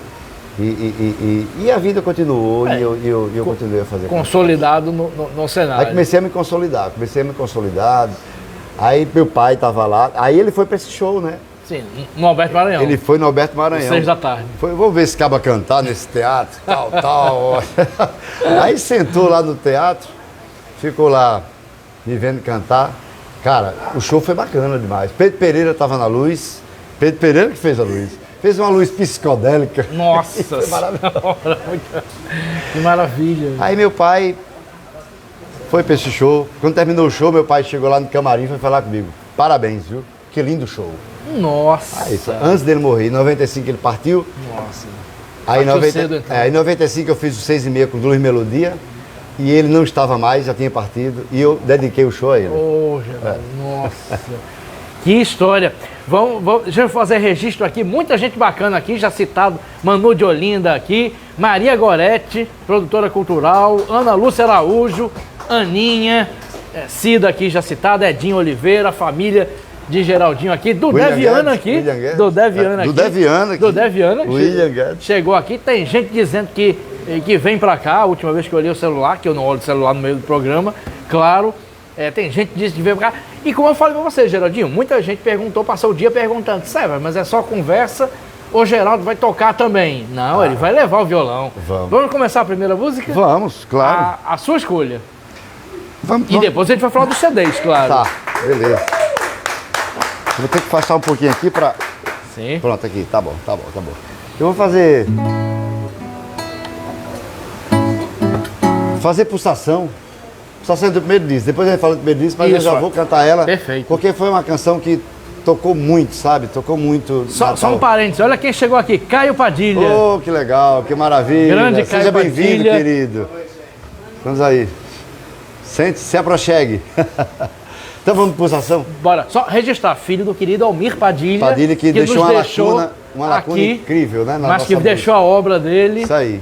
[SPEAKER 2] E a vida continuou e eu continuei a fazer.
[SPEAKER 1] Consolidado no cenário.
[SPEAKER 2] Aí comecei a me consolidar, aí meu pai estava lá, aí ele foi para esse show, né?
[SPEAKER 1] Sim, no Alberto Maranhão.
[SPEAKER 2] Ele foi no Alberto Maranhão.
[SPEAKER 1] 6 da tarde.
[SPEAKER 2] Vou ver esse caba cantar nesse teatro, tal. Aí sentou lá no teatro, ficou lá me vendo cantar. Cara, o show foi bacana demais. Pedro Pereira estava na luz, Pedro Pereira que fez a luz. Fez uma luz psicodélica.
[SPEAKER 1] Nossa
[SPEAKER 2] foi maravilhoso.
[SPEAKER 1] Que maravilha.
[SPEAKER 2] Aí meu pai foi para esse show. Quando terminou o show, meu pai chegou lá no camarim e foi falar comigo. Parabéns, viu? Que lindo show.
[SPEAKER 1] Nossa.
[SPEAKER 2] Aí, antes dele morrer, em 95 ele partiu.
[SPEAKER 1] Nossa.
[SPEAKER 2] Aí
[SPEAKER 1] então.
[SPEAKER 2] em 95 eu fiz o 6,5 com Luz Melodia. E ele não estava mais, já tinha partido. E eu dediquei o show a ele.
[SPEAKER 1] Nossa. Que história. Deixa eu fazer registro aqui. Muita gente bacana aqui, já citado. Manu de Olinda aqui. Maria Goretti, produtora cultural. Ana Lúcia Araújo. Aninha. Cida aqui já citada. Edinho Oliveira, família de Geraldinho aqui, do Deviana aqui. Do Deviana aqui.
[SPEAKER 2] William Guedes.
[SPEAKER 1] Chegou aqui, tem gente dizendo que vem pra cá, a última vez que eu olhei o celular, que eu não olho o celular no meio do programa, claro. Tem gente que diz que veio pra cá. E como eu falei pra você, Geraldinho, muita gente perguntou, passou o dia perguntando, Sérgio, mas é só conversa ou Geraldo vai tocar também? Não, ele vai levar o violão. Vamos começar a primeira música?
[SPEAKER 2] Vamos, claro.
[SPEAKER 1] A sua escolha.
[SPEAKER 2] Vamos.
[SPEAKER 1] E depois a gente vai falar dos CDs, claro.
[SPEAKER 2] Tá, beleza. Vou ter que afastar um pouquinho aqui pra...
[SPEAKER 1] Sim.
[SPEAKER 2] Pronto, aqui, tá bom. Eu vou fazer pulsação. Pulsação do primeiro disco. Depois a gente fala do primeiro disco, mas eu já vou cantar ela.
[SPEAKER 1] Perfeito.
[SPEAKER 2] Porque foi uma canção que tocou muito, sabe? Tocou muito.
[SPEAKER 1] Só um parênteses, olha quem chegou aqui, Caio Padilha.
[SPEAKER 2] Oh, que legal, que maravilha.
[SPEAKER 1] Grande
[SPEAKER 2] Seja
[SPEAKER 1] Caio
[SPEAKER 2] bem-vindo,
[SPEAKER 1] Padilha.
[SPEAKER 2] querido. Vamos aí. Sente, se aproxegue. Então vamos de pulsação?
[SPEAKER 1] Bora, só registrar, filho do querido Almir Padilha.
[SPEAKER 2] Padilha que deixou uma lacuna
[SPEAKER 1] aqui,
[SPEAKER 2] incrível, né?
[SPEAKER 1] Mas que deixou a obra dele.
[SPEAKER 2] Isso aí.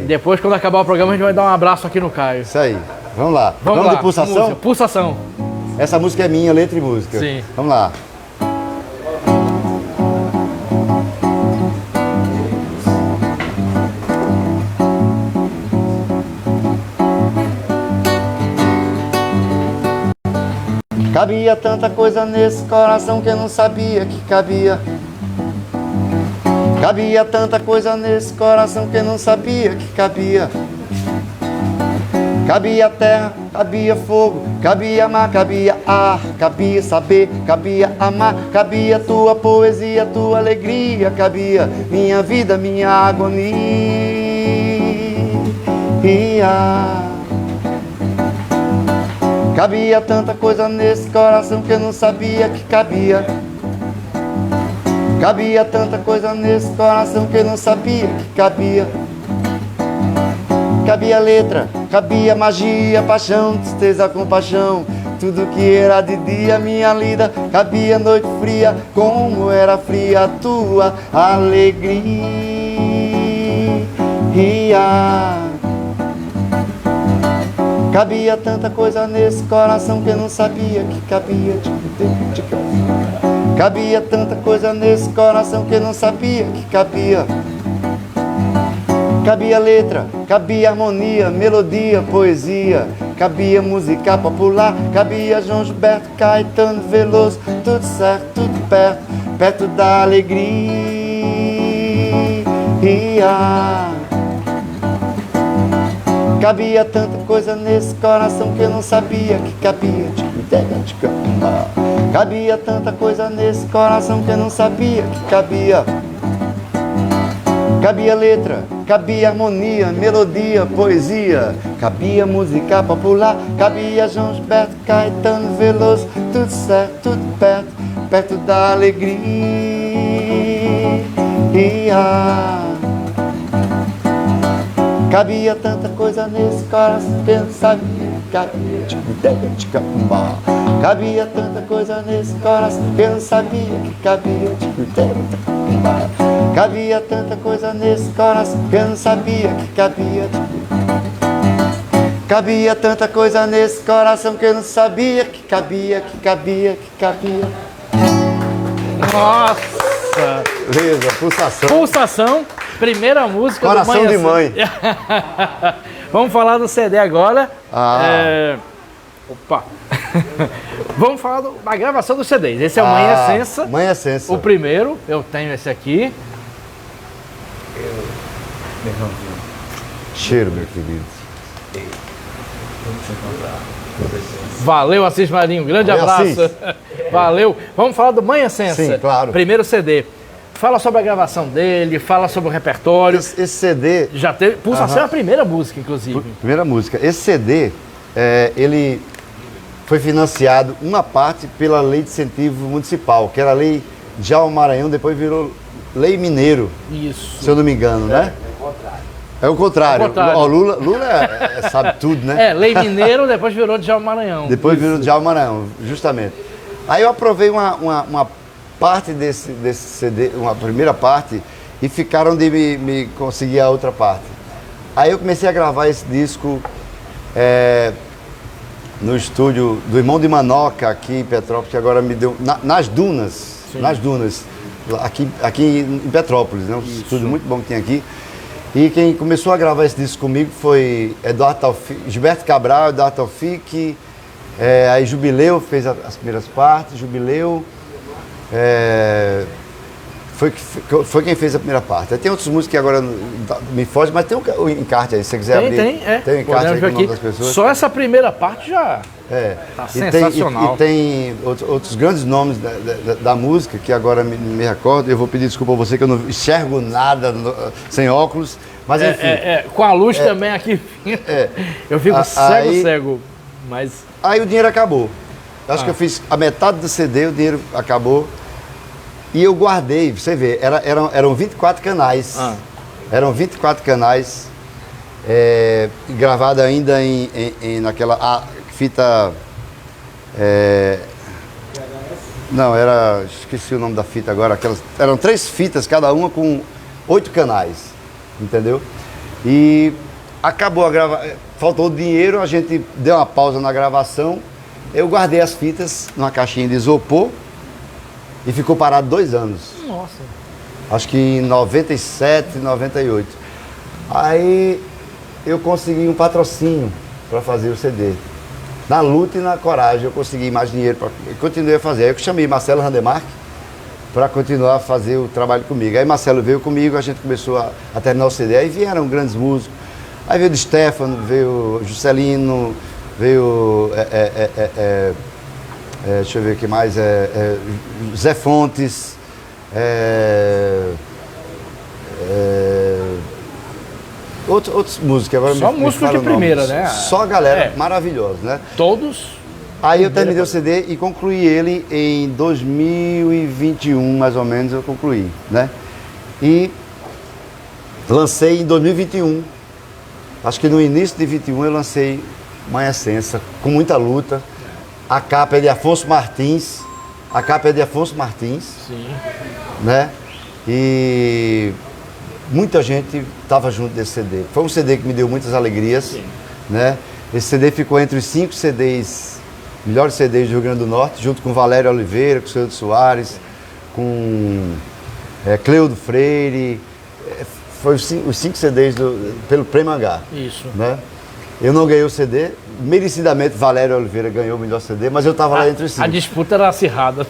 [SPEAKER 1] Depois, quando acabar o programa, a gente vai dar um abraço aqui no Caio.
[SPEAKER 2] Isso aí. Vamos lá.
[SPEAKER 1] Vamos lá.
[SPEAKER 2] De pulsação?
[SPEAKER 1] Música. Pulsação.
[SPEAKER 2] Essa música é minha, letra e música.
[SPEAKER 1] Sim.
[SPEAKER 2] Vamos lá. Cabia tanta coisa nesse coração que eu não sabia que cabia. Cabia tanta coisa nesse coração que eu não sabia que cabia. Cabia terra, cabia fogo, cabia mar, cabia ar, cabia saber, cabia amar, cabia tua poesia, tua alegria, cabia minha vida, minha agonia. Cabia tanta coisa nesse coração que eu não sabia que cabia. Cabia tanta coisa nesse coração que eu não sabia que cabia. Cabia letra, cabia magia, paixão, tristeza, compaixão. Tudo que era de dia, minha lida, cabia noite fria, como era fria a tua alegria. Cabia tanta coisa nesse coração que eu não sabia que cabia. Cabia tanta coisa nesse coração que eu não sabia que cabia. Cabia letra, cabia harmonia, melodia, poesia. Cabia música popular, cabia João Gilberto, Caetano Veloso. Tudo certo, tudo perto, perto da alegria. Cabia tanta coisa nesse coração que eu não sabia que cabia. Cabia tanta coisa nesse coração que eu não sabia que cabia. Cabia letra, cabia harmonia, melodia, poesia. Cabia música popular, cabia João Gilberto, Caetano Veloso. Tudo certo, tudo perto, perto da alegria. Cabia tanta coisa nesse coração que eu não sabia que cabia. Cabia tanta coisa nesse coração que eu não sabia que cabia. Cabia tanta coisa nesse coração que eu não sabia que cabia. Cabia tanta coisa nesse coração que eu não sabia que cabia, que cabia, que cabia.
[SPEAKER 1] Nossa!
[SPEAKER 2] Beleza, pulsação.
[SPEAKER 1] Pulsação, primeira música
[SPEAKER 2] Coração
[SPEAKER 1] do
[SPEAKER 2] de mãe.
[SPEAKER 1] Vamos falar do CD agora. Opa! Vamos falar da gravação dos CDs. Esse é o Mãe Essência.
[SPEAKER 2] Mãe Essência.
[SPEAKER 1] O primeiro, eu tenho esse aqui.
[SPEAKER 2] Cheiro, meu querido.
[SPEAKER 1] Valeu, Assis Marinho. Grande
[SPEAKER 2] Valeu,
[SPEAKER 1] abraço.
[SPEAKER 2] Assis.
[SPEAKER 1] Valeu. Vamos falar do Mãe Essência.
[SPEAKER 2] Sim, claro.
[SPEAKER 1] Primeiro CD. Fala sobre a gravação dele, fala sobre o repertório.
[SPEAKER 2] Esse CD...
[SPEAKER 1] Já teve... Pulsação é a primeira música, inclusive.
[SPEAKER 2] Primeira música. Esse CD, ele foi financiado uma parte pela Lei de Incentivo Municipal, que era a Lei Djalma Maranhão, depois virou Lei Mineiro.
[SPEAKER 1] Isso.
[SPEAKER 2] Se eu não me engano, né? É o contrário. Ó, Lula sabe tudo, né?
[SPEAKER 1] Lei Mineiro, depois virou Djalma Maranhão.
[SPEAKER 2] Depois virou Djalma Maranhão, justamente. Aí eu aprovei uma parte desse CD, uma primeira parte, e ficaram de me conseguir a outra parte. Aí eu comecei a gravar esse disco no estúdio do Irmão de Manoca, aqui em Petrópolis, que agora me deu... nas Dunas, sim, nas Dunas, aqui em Petrópolis, né? Um estúdio muito bom que tem aqui. E quem começou a gravar esse disco comigo foi Eduardo Taufik, Gilberto Cabral, Eduardo Taufik, Aí Jubileu fez as primeiras partes, Jubileu foi quem fez a primeira parte. Aí tem outros músicos que agora me fogem, mas tem o encarte aí, se você quiser abrir. Tem o encarte aí com o nome das pessoas.
[SPEAKER 1] Só essa primeira parte já tá sensacional.
[SPEAKER 2] E tem outros grandes nomes da música, que agora me recordo. Eu vou pedir desculpa a você que eu não enxergo nada sem óculos, mas enfim.
[SPEAKER 1] Com a luz também aqui. Eu fico cego, mas...
[SPEAKER 2] Aí o dinheiro acabou. Acho que eu fiz a metade do CD, o dinheiro acabou. E eu guardei, você vê, eram 24 canais. Eram 24 canais, gravado ainda naquela fita... não, esqueci o nome da fita agora. Eram 3 fitas, cada uma com 8 canais, entendeu? E acabou a gravação, faltou dinheiro, a gente deu uma pausa na gravação. Eu guardei as fitas numa caixinha de isopor. E ficou parado 2 anos.
[SPEAKER 1] Nossa.
[SPEAKER 2] Acho que em 97, 98. Aí eu consegui um patrocínio para fazer o CD. Na luta e na coragem eu consegui mais dinheiro e continuei a fazer. Aí eu chamei Marcelo Randemark para continuar a fazer o trabalho comigo. Aí Marcelo veio comigo, a gente começou a terminar o CD. Aí vieram grandes músicos. Aí veio o Stefano, veio o Juscelino, veio... deixa eu ver o que mais, Zé Fontes, outros músicos. Agora
[SPEAKER 1] só músicos de primeira, né?
[SPEAKER 2] Só galera maravilhosa, né?
[SPEAKER 1] Todos.
[SPEAKER 2] Aí eu terminei o CD e concluí ele em 2021, mais ou menos, eu concluí, né? E lancei em 2021. Acho que no início de 21 eu lancei Mãe Essença, com muita luta. A capa é de Afonso Martins.
[SPEAKER 1] Sim.
[SPEAKER 2] Né? E muita gente estava junto desse CD. Foi um CD que me deu muitas alegrias. Sim. Né? Esse CD ficou entre os 5 CDs, melhores CDs do Rio Grande do Norte, junto com Valério Oliveira, com Ceudo Soares, com Cleudo Freire. Foi os 5 CDs pelo Prêmio H.
[SPEAKER 1] Isso.
[SPEAKER 2] Né? Eu não ganhei o CD, merecidamente Valério Oliveira ganhou o melhor CD, mas eu estava lá entre os 5.
[SPEAKER 1] A disputa era acirrada.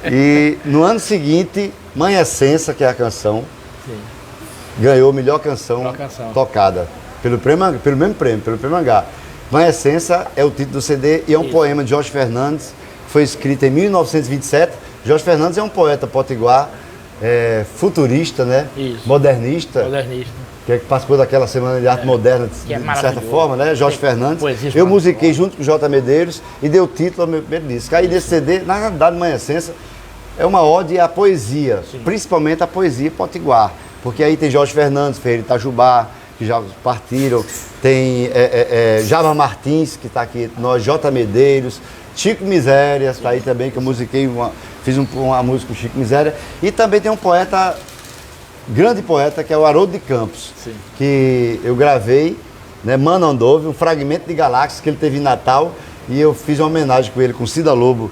[SPEAKER 2] E no ano seguinte, Mãe Essença, que é a canção, ganhou a melhor canção tocada, pelo mesmo prêmio, pelo Prêmio H. Mãe Essença é o título do CD e é um poema de Jorge Fernandes, foi escrito em 1927. Jorge Fernandes é um poeta potiguar, futurista, né? Modernista. Que participou daquela Semana de Arte Moderna, de certa forma, né? Jorge Fernandes. Eu musiquei junto com o J. Medeiros e deu título ao meu primeiro disco. Aí nesse CD, na realidade, Mãe Essença é uma ode à poesia, principalmente à poesia potiguar. Porque aí tem Jorge Fernandes, Ferreira Itajubá, que já partiram, tem Java Martins, que está aqui, nós, J. Medeiros, Chico Miséria, está aí também, que eu musiquei, fiz uma música com Chico Miséria. E também tem um poeta... grande poeta, que é o Haroldo de Campos, que eu gravei, né, Mano Andove, um fragmento de Galáxia que ele teve em Natal, e eu fiz uma homenagem com ele, com Cida Lobo,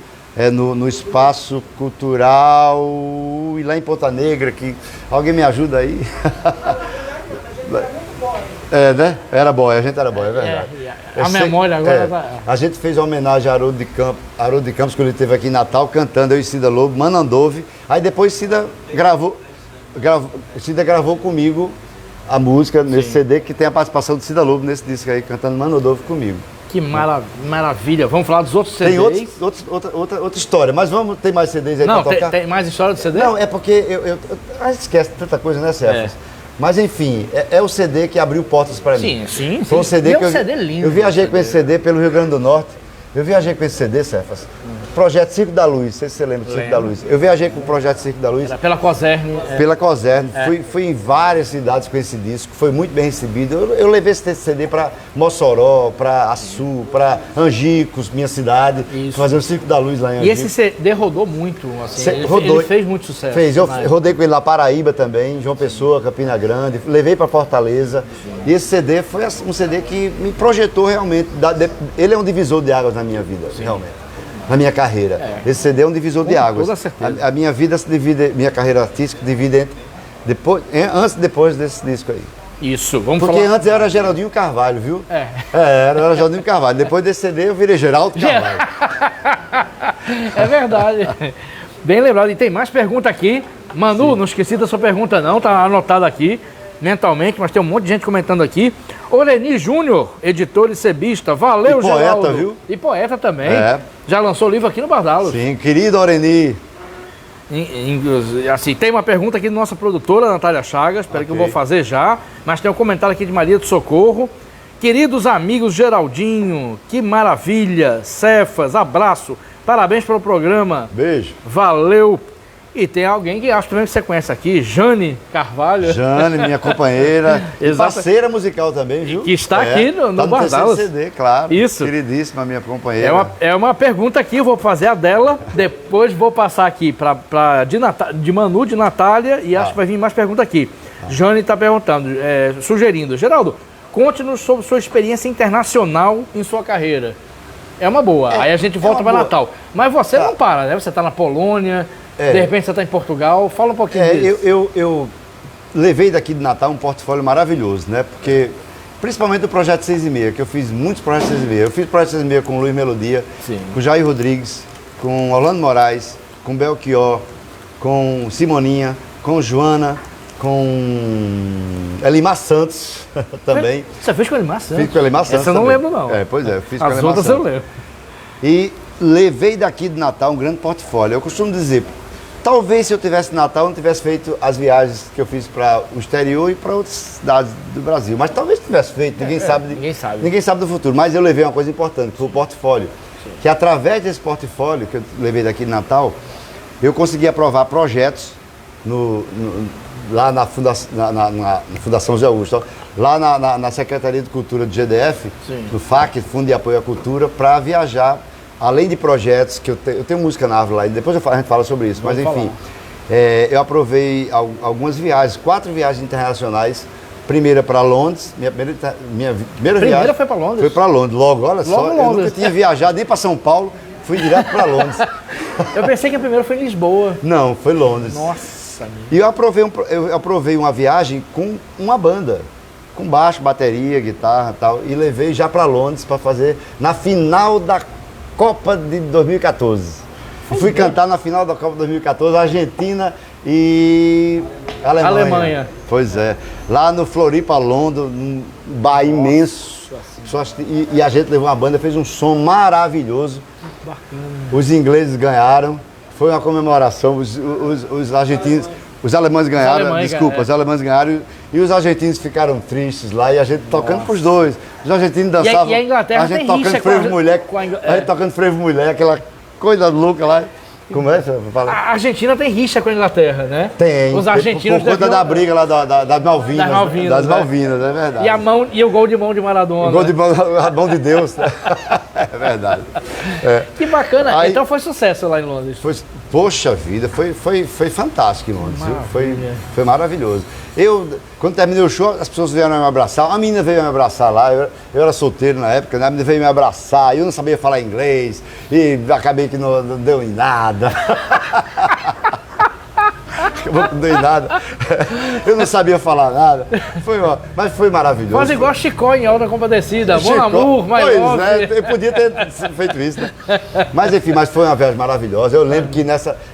[SPEAKER 2] no Espaço Cultural, e lá em Ponta Negra, que alguém me ajuda aí? Né? Era boy, a gente era boy, é verdade.
[SPEAKER 1] A memória agora...
[SPEAKER 2] A gente fez uma homenagem a Haroldo de Campos, quando ele esteve aqui em Natal, cantando, eu e Cida Lobo, Mano Andove, aí depois Cida gravou comigo a música nesse CD, que tem a participação de Cida Lobo nesse disco aí, cantando Mano Andove comigo. Que
[SPEAKER 1] maravilha. Vamos falar dos outros CDs?
[SPEAKER 2] Tem outra história, mas tem mais CDs aí pra tocar?
[SPEAKER 1] Tem mais história do CD?
[SPEAKER 2] Não, é porque a gente esquece tanta coisa, né, Cefas? Mas enfim, é o CD que abriu portas para mim.
[SPEAKER 1] Sim.
[SPEAKER 2] Foi um CD que
[SPEAKER 1] CD lindo.
[SPEAKER 2] Eu viajei com esse CD pelo Rio Grande do Norte. Eu viajei com esse CD, Cefas. Projeto Circo da Luz, não sei se você lembra do Circo da Luz. Eu viajei com o Projeto Circo da Luz.
[SPEAKER 1] Era pela Coserne.
[SPEAKER 2] Pela Coserne. Fui em várias cidades com esse disco, foi muito bem recebido. Eu levei esse CD para Mossoró, para Açu, para Angicos, minha cidade, fazer o Circo da Luz lá em Angicos.
[SPEAKER 1] E esse CD rodou muito, assim, ele fez muito sucesso.
[SPEAKER 2] Eu rodei com ele na Paraíba também, João Pessoa, Campina Grande, levei para Fortaleza. E esse CD foi um CD que me projetou realmente. Ele é um divisor de águas na minha vida, realmente. Na minha carreira. Esse CD é um divisor de águas.
[SPEAKER 1] Toda certeza.
[SPEAKER 2] A minha vida se divide, minha carreira artística divide antes e depois desse disco aí.
[SPEAKER 1] Isso, vamos
[SPEAKER 2] Porque
[SPEAKER 1] falar.
[SPEAKER 2] antes eu era Geraldinho Carvalho, viu?
[SPEAKER 1] É.
[SPEAKER 2] Era Geraldinho Carvalho. Depois desse CD eu virei Geraldo Carvalho.
[SPEAKER 1] É verdade. Bem lembrado. E tem mais pergunta aqui. Manu, não esqueci da sua pergunta não, tá anotado aqui mentalmente, mas tem um monte de gente comentando aqui. Oreni Júnior, editor e sebista. Valeu,
[SPEAKER 2] E poeta,
[SPEAKER 1] Geraldo.
[SPEAKER 2] viu?
[SPEAKER 1] E poeta também.
[SPEAKER 2] É.
[SPEAKER 1] Já lançou livro aqui no Bardalos.
[SPEAKER 2] Sim, querido Oreni.
[SPEAKER 1] Assim, tem uma pergunta aqui da nossa produtora, Natália Chagas, espera que eu vou fazer já, mas tem um comentário aqui de Maria do Socorro. Queridos amigos Geraldinho, que maravilha, Cefas, abraço, parabéns pelo programa.
[SPEAKER 2] Beijo.
[SPEAKER 1] Valeu. E tem alguém que acho também que você conhece aqui, Jane Carvalho.
[SPEAKER 2] Jane, minha companheira, e
[SPEAKER 1] Exato.
[SPEAKER 2] parceira musical também, viu?
[SPEAKER 1] Que está aqui no
[SPEAKER 2] tá
[SPEAKER 1] Bardalos.
[SPEAKER 2] terceiro CD, claro.
[SPEAKER 1] Isso.
[SPEAKER 2] Queridíssima minha companheira.
[SPEAKER 1] É uma pergunta aqui, eu vou fazer a dela, depois vou passar aqui de Manu, de Natália, e acho que vai vir mais pergunta aqui. Jane está perguntando, sugerindo, Geraldo, conte-nos sobre sua experiência internacional em sua carreira. É uma boa, aí a gente volta para Natal. Mas você não para, né? Você está na Polônia, de repente você está em Portugal, fala um pouquinho disso.
[SPEAKER 2] Eu levei daqui de Natal um portfólio maravilhoso, né? Porque, principalmente o Projeto 6 e Meia, que eu fiz muitos Projetos 6 e Meia. Eu fiz Projeto 6 e Meia com o Luiz Melodia,
[SPEAKER 1] Sim.
[SPEAKER 2] com Jair Rodrigues, com Orlando Moraes, com Belchior, com Simoninha, com Joana, com Elimar Santos também.
[SPEAKER 1] Você fez com o Elimar Santos?
[SPEAKER 2] Fiz com o Elimar Santos
[SPEAKER 1] Essa eu não
[SPEAKER 2] também.
[SPEAKER 1] lembro, não.
[SPEAKER 2] Pois é, fiz com o
[SPEAKER 1] As
[SPEAKER 2] Elimar
[SPEAKER 1] outras
[SPEAKER 2] Santos.
[SPEAKER 1] eu lembro.
[SPEAKER 2] E levei daqui de Natal um grande portfólio. Eu costumo dizer, talvez se eu tivesse Natal, eu não tivesse feito as viagens que eu fiz para o exterior e para outras cidades do Brasil. Mas talvez tivesse feito, ninguém sabe. Ninguém sabe do futuro. Mas eu levei uma coisa importante, que foi o portfólio. Sim. Que através desse portfólio que eu levei daqui de Natal, eu consegui aprovar projetos lá na Fundação José Augusto, lá na Secretaria de Cultura do GDF,
[SPEAKER 1] Sim.
[SPEAKER 2] no FAC, Fundo de Apoio à Cultura, para viajar. Além de projetos, que eu tenho música na árvore lá, e depois a gente fala sobre isso, mas enfim, eu aprovei algumas viagens, 4 viagens internacionais. Primeira para Londres, minha primeira viagem.
[SPEAKER 1] Foi para Londres?
[SPEAKER 2] Foi para Londres, logo, olha só,
[SPEAKER 1] Londres.
[SPEAKER 2] Eu nunca tinha viajado nem para São Paulo, fui direto para Londres.
[SPEAKER 1] Eu pensei que a primeira foi em Lisboa.
[SPEAKER 2] Não, foi Londres.
[SPEAKER 1] Nossa,
[SPEAKER 2] E eu aprovei uma viagem com uma banda, com baixo, bateria, guitarra e tal, e levei já para Londres para fazer na final da Copa de 2014. Fui cantar na final da Copa de 2014, Argentina e Alemanha. Pois é. Lá no Floripa, Londres, num bar imenso. E a gente levou uma banda, fez um som maravilhoso.
[SPEAKER 1] Bacana.
[SPEAKER 2] Os ingleses ganharam. Foi uma comemoração. Os argentinos... Os alemães ganharam, os alemães ganharam e os argentinos ficaram tristes lá e a gente tocando pros dois. Os argentinos dançavam.
[SPEAKER 1] E a Inglaterra
[SPEAKER 2] a gente
[SPEAKER 1] tem
[SPEAKER 2] tocando
[SPEAKER 1] rixa
[SPEAKER 2] frevo mulher, a gente tocando frevo mulher, aquela coisa louca lá. Como é?
[SPEAKER 1] A Argentina tem rixa com a Inglaterra, né?
[SPEAKER 2] Tem.
[SPEAKER 1] Os argentinos
[SPEAKER 2] por conta da briga lá das Malvinas.
[SPEAKER 1] Das Malvinas,
[SPEAKER 2] é verdade.
[SPEAKER 1] E o gol de mão de Maradona.
[SPEAKER 2] O gol de mão de Deus. É verdade.
[SPEAKER 1] Que bacana.
[SPEAKER 2] Aí,
[SPEAKER 1] então foi sucesso lá em Londres.
[SPEAKER 2] Poxa vida, foi fantástico em Londres. Foi maravilhoso. Quando terminei o show, as pessoas vieram me abraçar. A menina veio me abraçar lá. Eu era solteiro na época, né? A menina veio me abraçar. Eu não sabia falar inglês. E acabei que não deu em nada. Não deu em nada. Eu não sabia falar nada. Mas foi maravilhoso.
[SPEAKER 1] Quase igual Chicó em Alta Compadecida. Bom amor, mas
[SPEAKER 2] eu podia ter feito isso, né? Mas enfim, foi uma viagem maravilhosa. Eu lembro que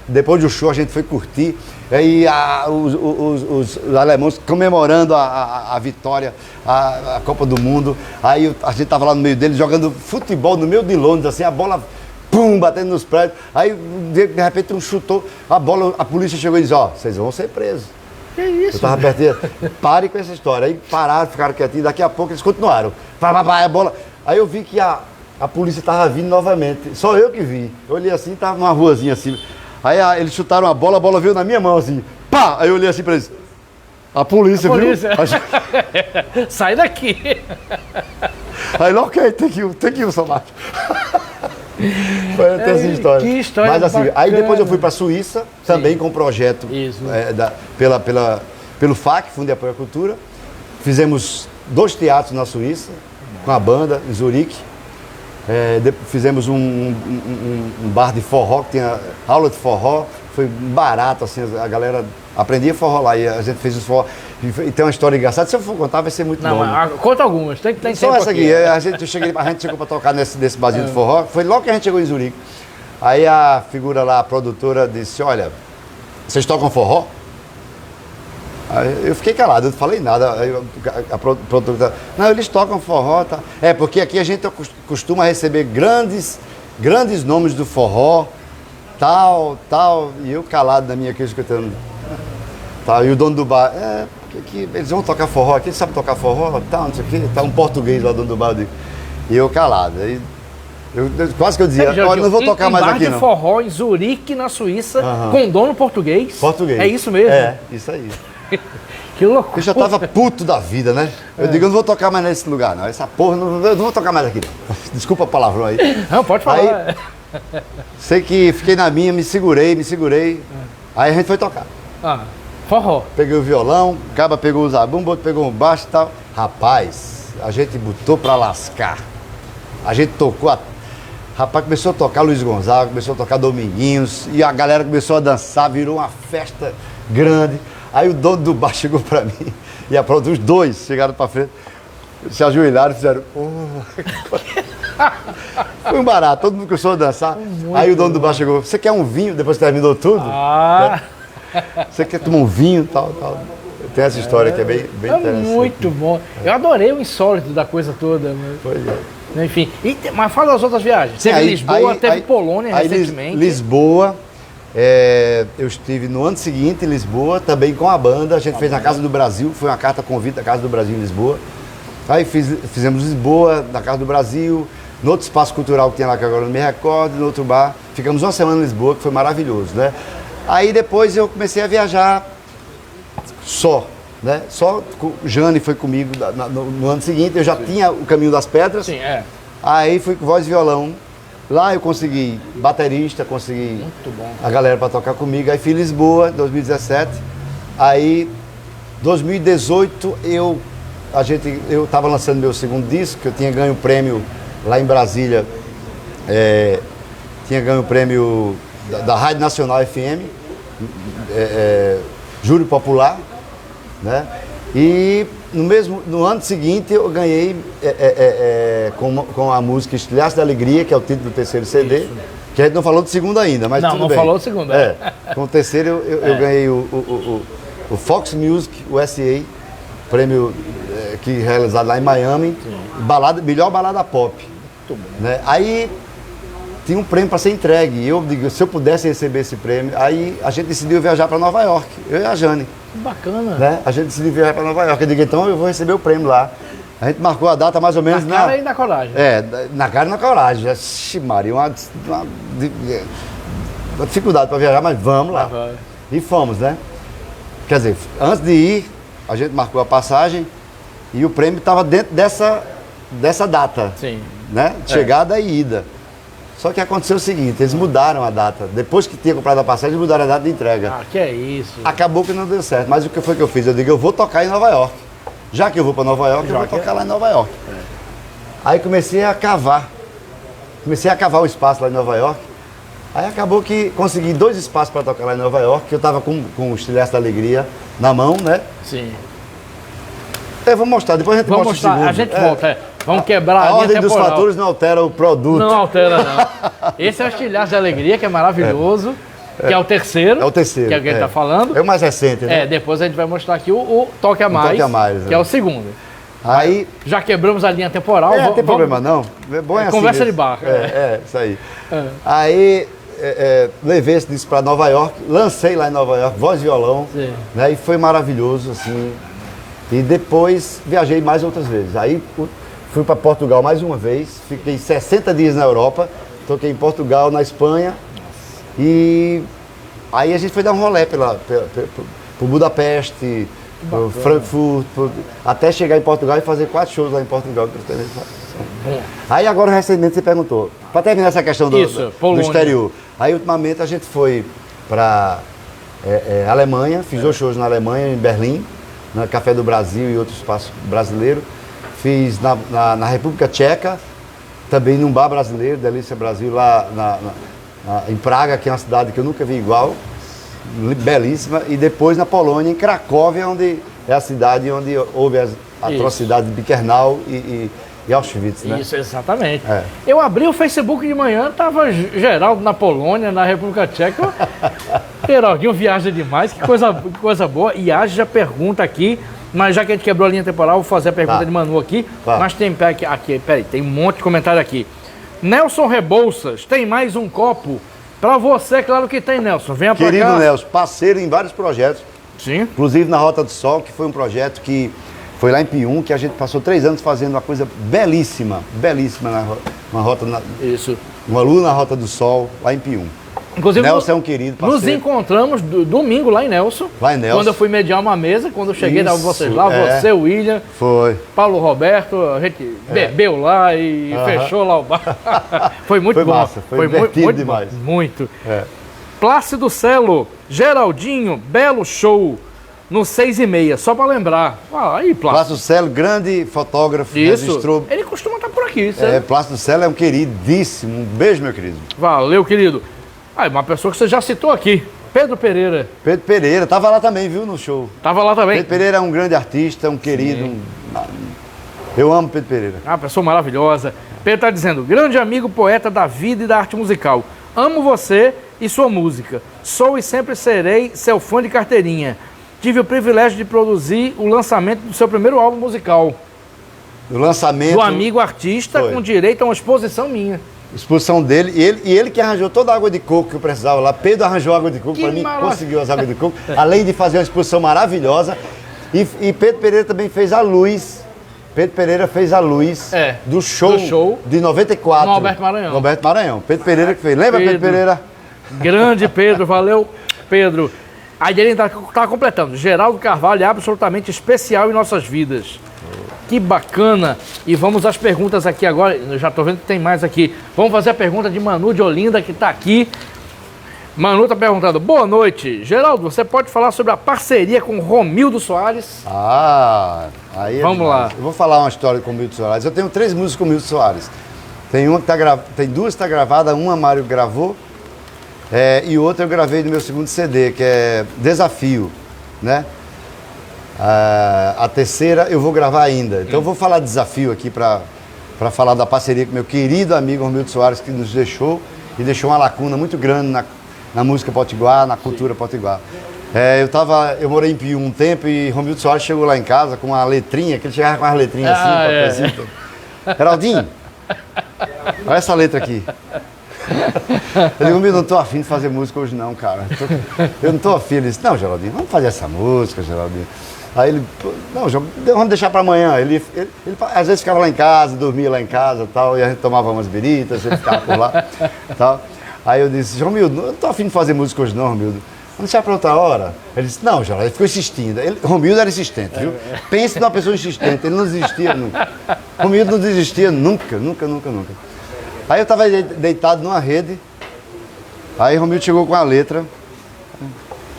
[SPEAKER 2] depois do show a gente foi curtir. E os alemães comemorando a vitória, a Copa do Mundo. Aí a gente tava lá no meio deles jogando futebol no meio de Londres, assim, a bola pum, batendo nos prédios. Aí de repente um chutou a bola, a polícia chegou e disse, vocês vão ser presos.
[SPEAKER 1] Que isso?
[SPEAKER 2] Eu tava pertinho, pare com essa história. Aí pararam, ficaram quietinhos, daqui a pouco eles continuaram. A bola. Aí eu vi que a polícia tava vindo novamente. Só eu que vi. Eu olhei assim, tava numa ruazinha assim. Aí eles chutaram a bola veio na minha mão assim. Pá! Aí eu olhei assim pra eles. A polícia, viu?
[SPEAKER 1] Sai daqui.
[SPEAKER 2] Aí, ok, thank you so much. Foi até essa história.
[SPEAKER 1] Que história.
[SPEAKER 2] Mas assim,
[SPEAKER 1] bacana.
[SPEAKER 2] aí depois eu fui pra Suíça, também com um projeto pelo FAC, Fundo de Apoio à Cultura. Fizemos 2 teatros na Suíça, com a banda, em Zurique. Fizemos um bar de forró, que tinha aula de forró, foi barato, assim, a galera aprendia forró lá e a gente fez os forró. E tem uma história engraçada. Se eu for contar, vai ser muito
[SPEAKER 1] Não,
[SPEAKER 2] longo.
[SPEAKER 1] conta algumas, tem
[SPEAKER 2] Só
[SPEAKER 1] tempo
[SPEAKER 2] essa aqui. A gente chegou para tocar nesse barzinho de forró. Foi logo que a gente chegou em Zurique. Aí a figura lá, a produtora, disse, olha, vocês tocam forró? Aí eu fiquei calado, eu não falei nada. Aí a produtora, não, eles tocam forró, tá? É, porque aqui a gente costuma receber grandes nomes do forró, tal. E eu calado na minha aqui, escutando. Tá, e o dono do bar, que eles vão tocar forró aqui, eles sabem tocar forró, tal, não sei o quê. Tá um português lá, dono do bar. E eu calado. Aí, quase que eu dizia, olha, não vou tocar mais aqui, não.
[SPEAKER 1] De forró em Zurique, na Suíça, com dono português.
[SPEAKER 2] Português.
[SPEAKER 1] É isso mesmo?
[SPEAKER 2] É, isso aí.
[SPEAKER 1] Que loucura.
[SPEAKER 2] Eu já tava puto da vida, né? Eu digo, eu não vou tocar mais nesse lugar, não. Essa porra, eu não vou tocar mais aqui, não. Desculpa o palavrão aí.
[SPEAKER 1] Não, pode falar.
[SPEAKER 2] Aí, sei que fiquei na minha, me segurei. Aí a gente foi tocar.
[SPEAKER 1] Forró.
[SPEAKER 2] Peguei o violão, o caba pegou o zabumba, outro pegou o baixo e tal. Rapaz, a gente botou pra lascar. A gente tocou, rapaz, começou a tocar Luiz Gonzaga, começou a tocar Dominguinhos, e a galera começou a dançar, virou uma festa grande. Aí o dono do bar chegou pra mim, e os dois chegaram pra frente, se ajoelharam e fizeram... Foi um barato, todo mundo começou a dançar. Aí o dono do bar chegou, você quer um vinho depois que terminou tudo? Você quer tomar um vinho, tal. Tem essa história que é bem interessante.
[SPEAKER 1] Muito bom. Eu adorei o insólito da coisa toda.
[SPEAKER 2] Pois é.
[SPEAKER 1] Enfim, mas fala das outras viagens. Teve Lisboa, teve Polônia recentemente.
[SPEAKER 2] Lisboa, eu estive no ano seguinte em Lisboa, também com a banda. A gente fez na Casa do Brasil, foi uma carta convite da Casa do Brasil em Lisboa. Aí fizemos Lisboa, na Casa do Brasil, no outro espaço cultural que tem lá, que agora não me recordo, no outro bar. Ficamos uma semana em Lisboa, que foi maravilhoso, né? Aí depois eu comecei a viajar só, né? Só o Jane foi comigo no ano seguinte, eu já tinha o Caminho das Pedras.
[SPEAKER 1] Sim, é.
[SPEAKER 2] Aí fui com voz e violão. Lá eu consegui baterista, consegui a galera para tocar comigo. Aí fui em Lisboa, 2017. Aí, 2018, eu estava lançando meu segundo disco, eu tinha ganho o prêmio lá em Brasília. Tinha ganho o prêmio da Rádio Nacional FM, Júri Popular, né? E no ano seguinte eu ganhei com a música Estilhaço da Alegria, que é o título do terceiro CD, isso. Que a gente não falou do segundo ainda, mas tudo bem. Não falou do segundo. Com o terceiro eu ganhei o Fox Music USA, prêmio que realizado lá em Miami, melhor balada pop. Né? Aí tinha um prêmio para ser entregue. E eu digo, se eu pudesse receber esse prêmio, aí a gente decidiu viajar para Nova York, eu e a Jane.
[SPEAKER 1] Bacana.
[SPEAKER 2] Né? A gente decidiu viajar para Nova York. Eu digo, então eu vou receber o prêmio lá. A gente marcou a data mais ou menos
[SPEAKER 1] na cara e na coragem.
[SPEAKER 2] Na cara e na coragem. Ixi, Maria, uma dificuldade para viajar, mas vamos lá. E fomos, né? Quer dizer, antes de ir, a gente marcou a passagem e o prêmio estava dentro dessa data.
[SPEAKER 1] Sim.
[SPEAKER 2] Né? Chegada e ida. Só que aconteceu o seguinte, eles mudaram a data. Depois que tinha comprado a passagem, eles mudaram a data de entrega.
[SPEAKER 1] Que é isso.
[SPEAKER 2] Acabou que não deu certo. Mas o que foi que eu fiz? Eu digo, eu vou tocar em Nova York. Já que eu vou para Nova York, eu vou tocar lá em Nova York. Aí comecei a cavar. Comecei a cavar o espaço lá em Nova York. Aí acabou que consegui 2 espaços para tocar lá em Nova York, que eu estava com o Estilhaço da Alegria na mão, né?
[SPEAKER 1] Sim.
[SPEAKER 2] Eu vou mostrar, depois a gente mostra o segundo.
[SPEAKER 1] A gente volta, Vamos quebrar
[SPEAKER 2] a ordem dos fatores não altera o produto.
[SPEAKER 1] Não altera, não. Esse é o Estilhaço da Alegria, que é maravilhoso, que é o terceiro.
[SPEAKER 2] É o terceiro.
[SPEAKER 1] Que é o que a gente está falando.
[SPEAKER 2] É o mais recente, né?
[SPEAKER 1] Depois a gente vai mostrar aqui o Toque a Mais, que é o segundo.
[SPEAKER 2] Aí,
[SPEAKER 1] já quebramos a linha temporal.
[SPEAKER 2] Não tem problema não. É bom assim
[SPEAKER 1] conversa
[SPEAKER 2] mesmo.
[SPEAKER 1] De bar.
[SPEAKER 2] Isso aí. Aí, levei esse disco para Nova York, lancei lá em Nova York, voz e violão, né? E foi maravilhoso, assim. E depois viajei mais outras vezes. Aí fui para Portugal mais uma vez, fiquei 60 dias na Europa, toquei em Portugal, na Espanha. E aí a gente foi dar um rolê por Budapeste, por Frankfurt, até chegar em Portugal e fazer 4 shows lá em Portugal. Aí agora recentemente você perguntou, para terminar essa questão do exterior. Aí ultimamente a gente foi para Alemanha, fiz 2 shows na Alemanha, em Berlim, no Café do Brasil e outro espaço brasileiro. Fiz na República Tcheca, também num bar brasileiro, Delícia Brasil, lá em Praga, que é uma cidade que eu nunca vi igual, belíssima. E depois na Polônia, em Cracóvia, onde é a cidade onde houve as atrocidades de Bickernau e Auschwitz, né?
[SPEAKER 1] Isso, exatamente.
[SPEAKER 2] É.
[SPEAKER 1] Eu abri o Facebook de manhã, tava Geraldo na Polônia, na República Tcheca. Geraldinho viaja demais, que coisa boa. E a já pergunta aqui, mas já que a gente quebrou a linha temporal, vou fazer a pergunta de Manu aqui. Mas tem peraí, tem um monte de comentário aqui. Nelson Rebouças, tem mais um copo? Pra você, claro que tem, Nelson. Venha pra cá.
[SPEAKER 2] Querido Nelson, parceiro em vários projetos.
[SPEAKER 1] Sim.
[SPEAKER 2] Inclusive na Rota do Sol, que foi um projeto que foi lá em Pium, que a gente passou 3 anos fazendo uma coisa belíssima
[SPEAKER 1] Isso.
[SPEAKER 2] uma lua na Rota do Sol, lá em Pium.
[SPEAKER 1] Inclusive,
[SPEAKER 2] Nelson é um querido parceiro.
[SPEAKER 1] Nos encontramos domingo lá em Nelson.
[SPEAKER 2] Lá em Nelson.
[SPEAKER 1] Quando eu fui mediar uma mesa, quando eu cheguei,
[SPEAKER 2] Isso,
[SPEAKER 1] vocês lá, você, o William,
[SPEAKER 2] Foi.
[SPEAKER 1] Paulo Roberto, a gente bebeu lá e fechou lá o bar. Foi muito
[SPEAKER 2] Foi
[SPEAKER 1] bom.
[SPEAKER 2] massa, foi divertido
[SPEAKER 1] muito
[SPEAKER 2] demais.
[SPEAKER 1] Bom, muito.
[SPEAKER 2] É.
[SPEAKER 1] Plácido Celo, Geraldinho, belo show no 6h30, só pra lembrar. Aí, Plácido.
[SPEAKER 2] Plácido Celo, grande fotógrafo,
[SPEAKER 1] Isso.
[SPEAKER 2] registrou.
[SPEAKER 1] Ele costuma estar por aqui, certo?
[SPEAKER 2] Plácido Celo é um queridíssimo. Um beijo, meu querido.
[SPEAKER 1] Valeu, querido. Uma pessoa que você já citou aqui, Pedro Pereira.
[SPEAKER 2] Pedro Pereira, tava lá também, viu, no show.
[SPEAKER 1] Tava lá também.
[SPEAKER 2] Pedro Pereira é um grande artista, um querido. Eu amo Pedro Pereira.
[SPEAKER 1] Uma pessoa maravilhosa. Pedro está dizendo, grande amigo, poeta da vida e da arte musical. Amo você e sua música. Sou e sempre serei seu fã de carteirinha. Tive o privilégio de produzir o lançamento do seu primeiro álbum musical.
[SPEAKER 2] O lançamento...
[SPEAKER 1] Do amigo artista,
[SPEAKER 2] Foi.
[SPEAKER 1] com direito a uma exposição minha.
[SPEAKER 2] Exposição dele, e ele que arranjou toda a água de coco que eu precisava lá. Pedro arranjou água de coco
[SPEAKER 1] Que
[SPEAKER 2] para mim,
[SPEAKER 1] maravilha.
[SPEAKER 2] conseguiu as águas de coco, além de fazer uma exposição maravilhosa. E Pedro Pereira também fez a luz. Pedro Pereira fez a luz do show de 94.
[SPEAKER 1] No Alberto Maranhão.
[SPEAKER 2] No Alberto Maranhão. Pedro Pereira que fez. Lembra, Pedro Pereira?
[SPEAKER 1] Grande Pedro, valeu, Pedro. Aí ele está completando. Geraldo Carvalho é absolutamente especial em nossas vidas. Que bacana. E vamos às perguntas aqui agora. Eu já estou vendo que tem mais aqui. Vamos fazer a pergunta de Manu de Olinda, que está aqui. Manu está perguntando, boa noite. Geraldo, você pode falar sobre a parceria com Romildo Soares?
[SPEAKER 2] Aí
[SPEAKER 1] vamos lá.
[SPEAKER 2] Eu vou falar uma história com o Romildo Soares. Eu tenho 3 músicas com o Romildo Soares. Tem 2 que está gravada, uma Mário gravou, e outra eu gravei no meu segundo CD, que é Desafio, né? A terceira eu vou gravar ainda. Então eu vou falar de Desafio aqui para falar da parceria com meu querido amigo Romildo Soares, que nos deixou e deixou uma lacuna muito grande na música potiguar, na cultura potiguar. Eu morei em Pium um tempo e Romildo Soares chegou lá em casa com uma letrinha, que ele chegava com as letrinhas assim, Geraldinho, olha essa letra aqui. Eu digo, Romildo, não tô afim de fazer música hoje não, cara. Eu não tô afim. Ele disse, não, Geraldinho, vamos fazer essa música, Geraldinho. Aí ele, não, vamos deixar para amanhã. Ele às vezes ficava lá em casa, dormia lá em casa e tal, e a gente tomava umas biritas, ele ficava por lá tal. Aí eu disse, Romildo, eu não tô afim de fazer música hoje não, Romildo. Vamos deixar para outra hora? Ele disse, não, Geraldo, ele ficou insistindo. Romildo era insistente, viu? Pense numa pessoa insistente, ele não desistia nunca. Romildo não desistia nunca. Aí eu estava deitado numa rede, aí Romildo chegou com a letra.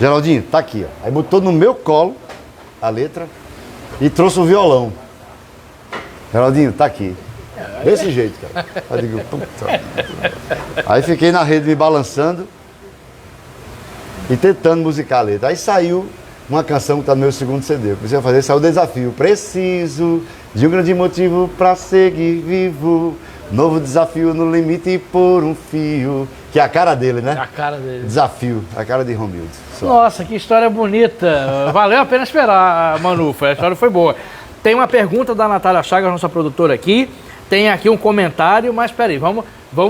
[SPEAKER 2] Geraldinho, tá aqui, ó. Aí botou no meu colo a letra e trouxe o violão. Geraldinho, tá aqui. Desse jeito, cara. Aí, digo, puta. Aí fiquei na rede me balançando e tentando musicar a letra. Aí saiu uma canção que está no meu segundo CD. Eu comecei a fazer, saiu o Desafio. Preciso de um grande motivo para seguir vivo. Novo desafio no limite por um fio. Que é a cara dele, né?
[SPEAKER 1] A cara dele.
[SPEAKER 2] Desafio, a cara de Romildo.
[SPEAKER 1] Nossa, que história bonita. Valeu a pena esperar, Manu. A história foi boa. Tem uma pergunta da Natália Chagas, nossa produtora aqui. Tem aqui um comentário, mas peraí, vamos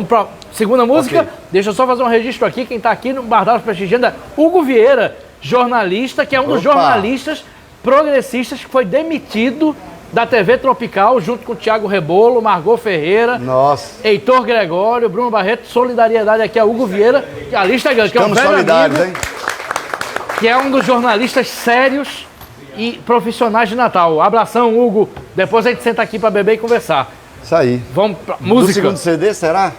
[SPEAKER 1] para segunda música. Okay. Deixa eu só fazer um registro aqui. Quem está aqui no Bardalos prestigiando é Hugo Vieira, jornalista, que é um dos jornalistas progressistas que foi demitido da TV Tropical, junto com o Thiago Rebolo, Margot Ferreira, Heitor Gregório, Bruno Barreto. Solidariedade aqui a Hugo Vieira, que a lista é grande, que é um velho amigo, hein? Que é um dos jornalistas sérios e profissionais de Natal. Abração, Hugo. Depois a gente senta aqui para beber e conversar.
[SPEAKER 2] Isso aí.
[SPEAKER 1] Vamos pra música.
[SPEAKER 2] Do segundo CD, será?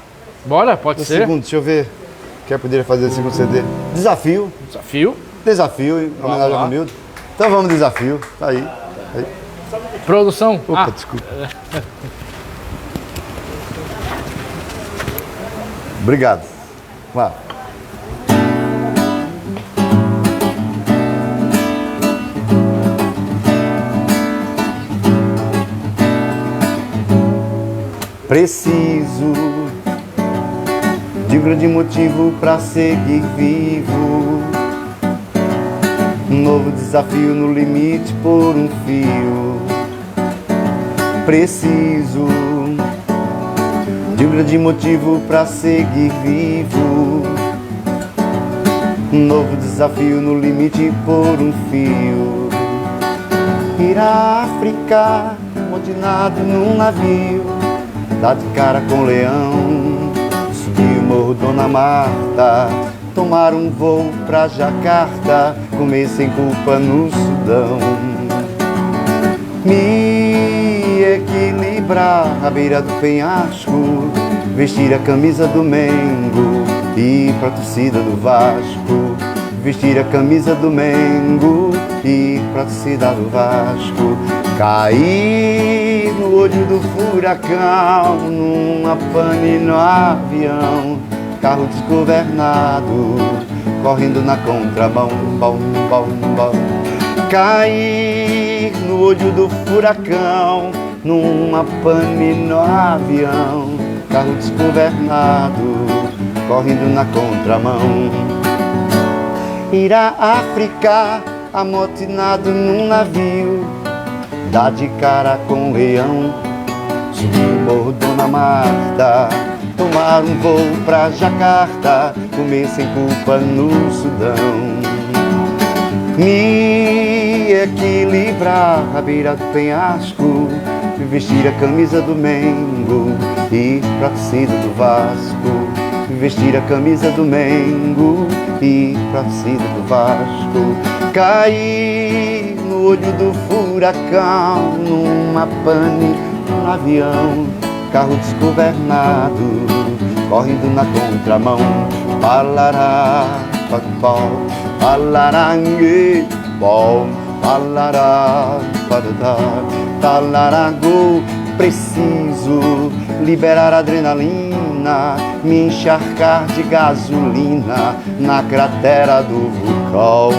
[SPEAKER 1] Bora, pode ser.
[SPEAKER 2] Segundo, deixa eu ver. Quem poderia fazer o segundo CD? Desafio. Desafio, em homenagem ao Romildo. Então vamos, Desafio. Tá aí.
[SPEAKER 1] Produção.
[SPEAKER 2] Opa, desculpa. Obrigado. Vá. Preciso de um grande motivo para seguir vivo. Um novo desafio no limite por um fio. Preciso de um grande motivo para seguir vivo. Um novo desafio no limite por um fio. Ir à África, amotinado num navio, dar de cara com o leão, subir o morro Dona Marta, tomar um voo pra Jacarta, comer sem culpa no Sudão. Me equilibrar à beira do penhasco, vestir a camisa do Mengo e ir pra torcida do Vasco. Vestir a camisa do Mengo e ir pra torcida do Vasco. Cair no olho do furacão, numa pane no avião, carro desgovernado, correndo na contramão, bom, bom, bom. Cair no olho do furacão, numa pane no avião, carro desgovernado, correndo na contramão. Ir à África, amotinado num navio, dar de cara com o leão, subir o morro Dona Marta, tomar um voo pra Jacarta, comer sem culpa no Sudão. Me equilibrar à beira do penhasco, vestir a camisa do Mengo e ir pra torcida do Vasco. Vestir a camisa do Mengo e ir pra torcida do Vasco. Cair no olho do furacão, numa pane, num avião, carro desgovernado, correndo na contramão. Palará, pó, palarangue, pó, palará, padadá, talarango. Preciso liberar adrenalina, me encharcar de gasolina na cratera do vulcão.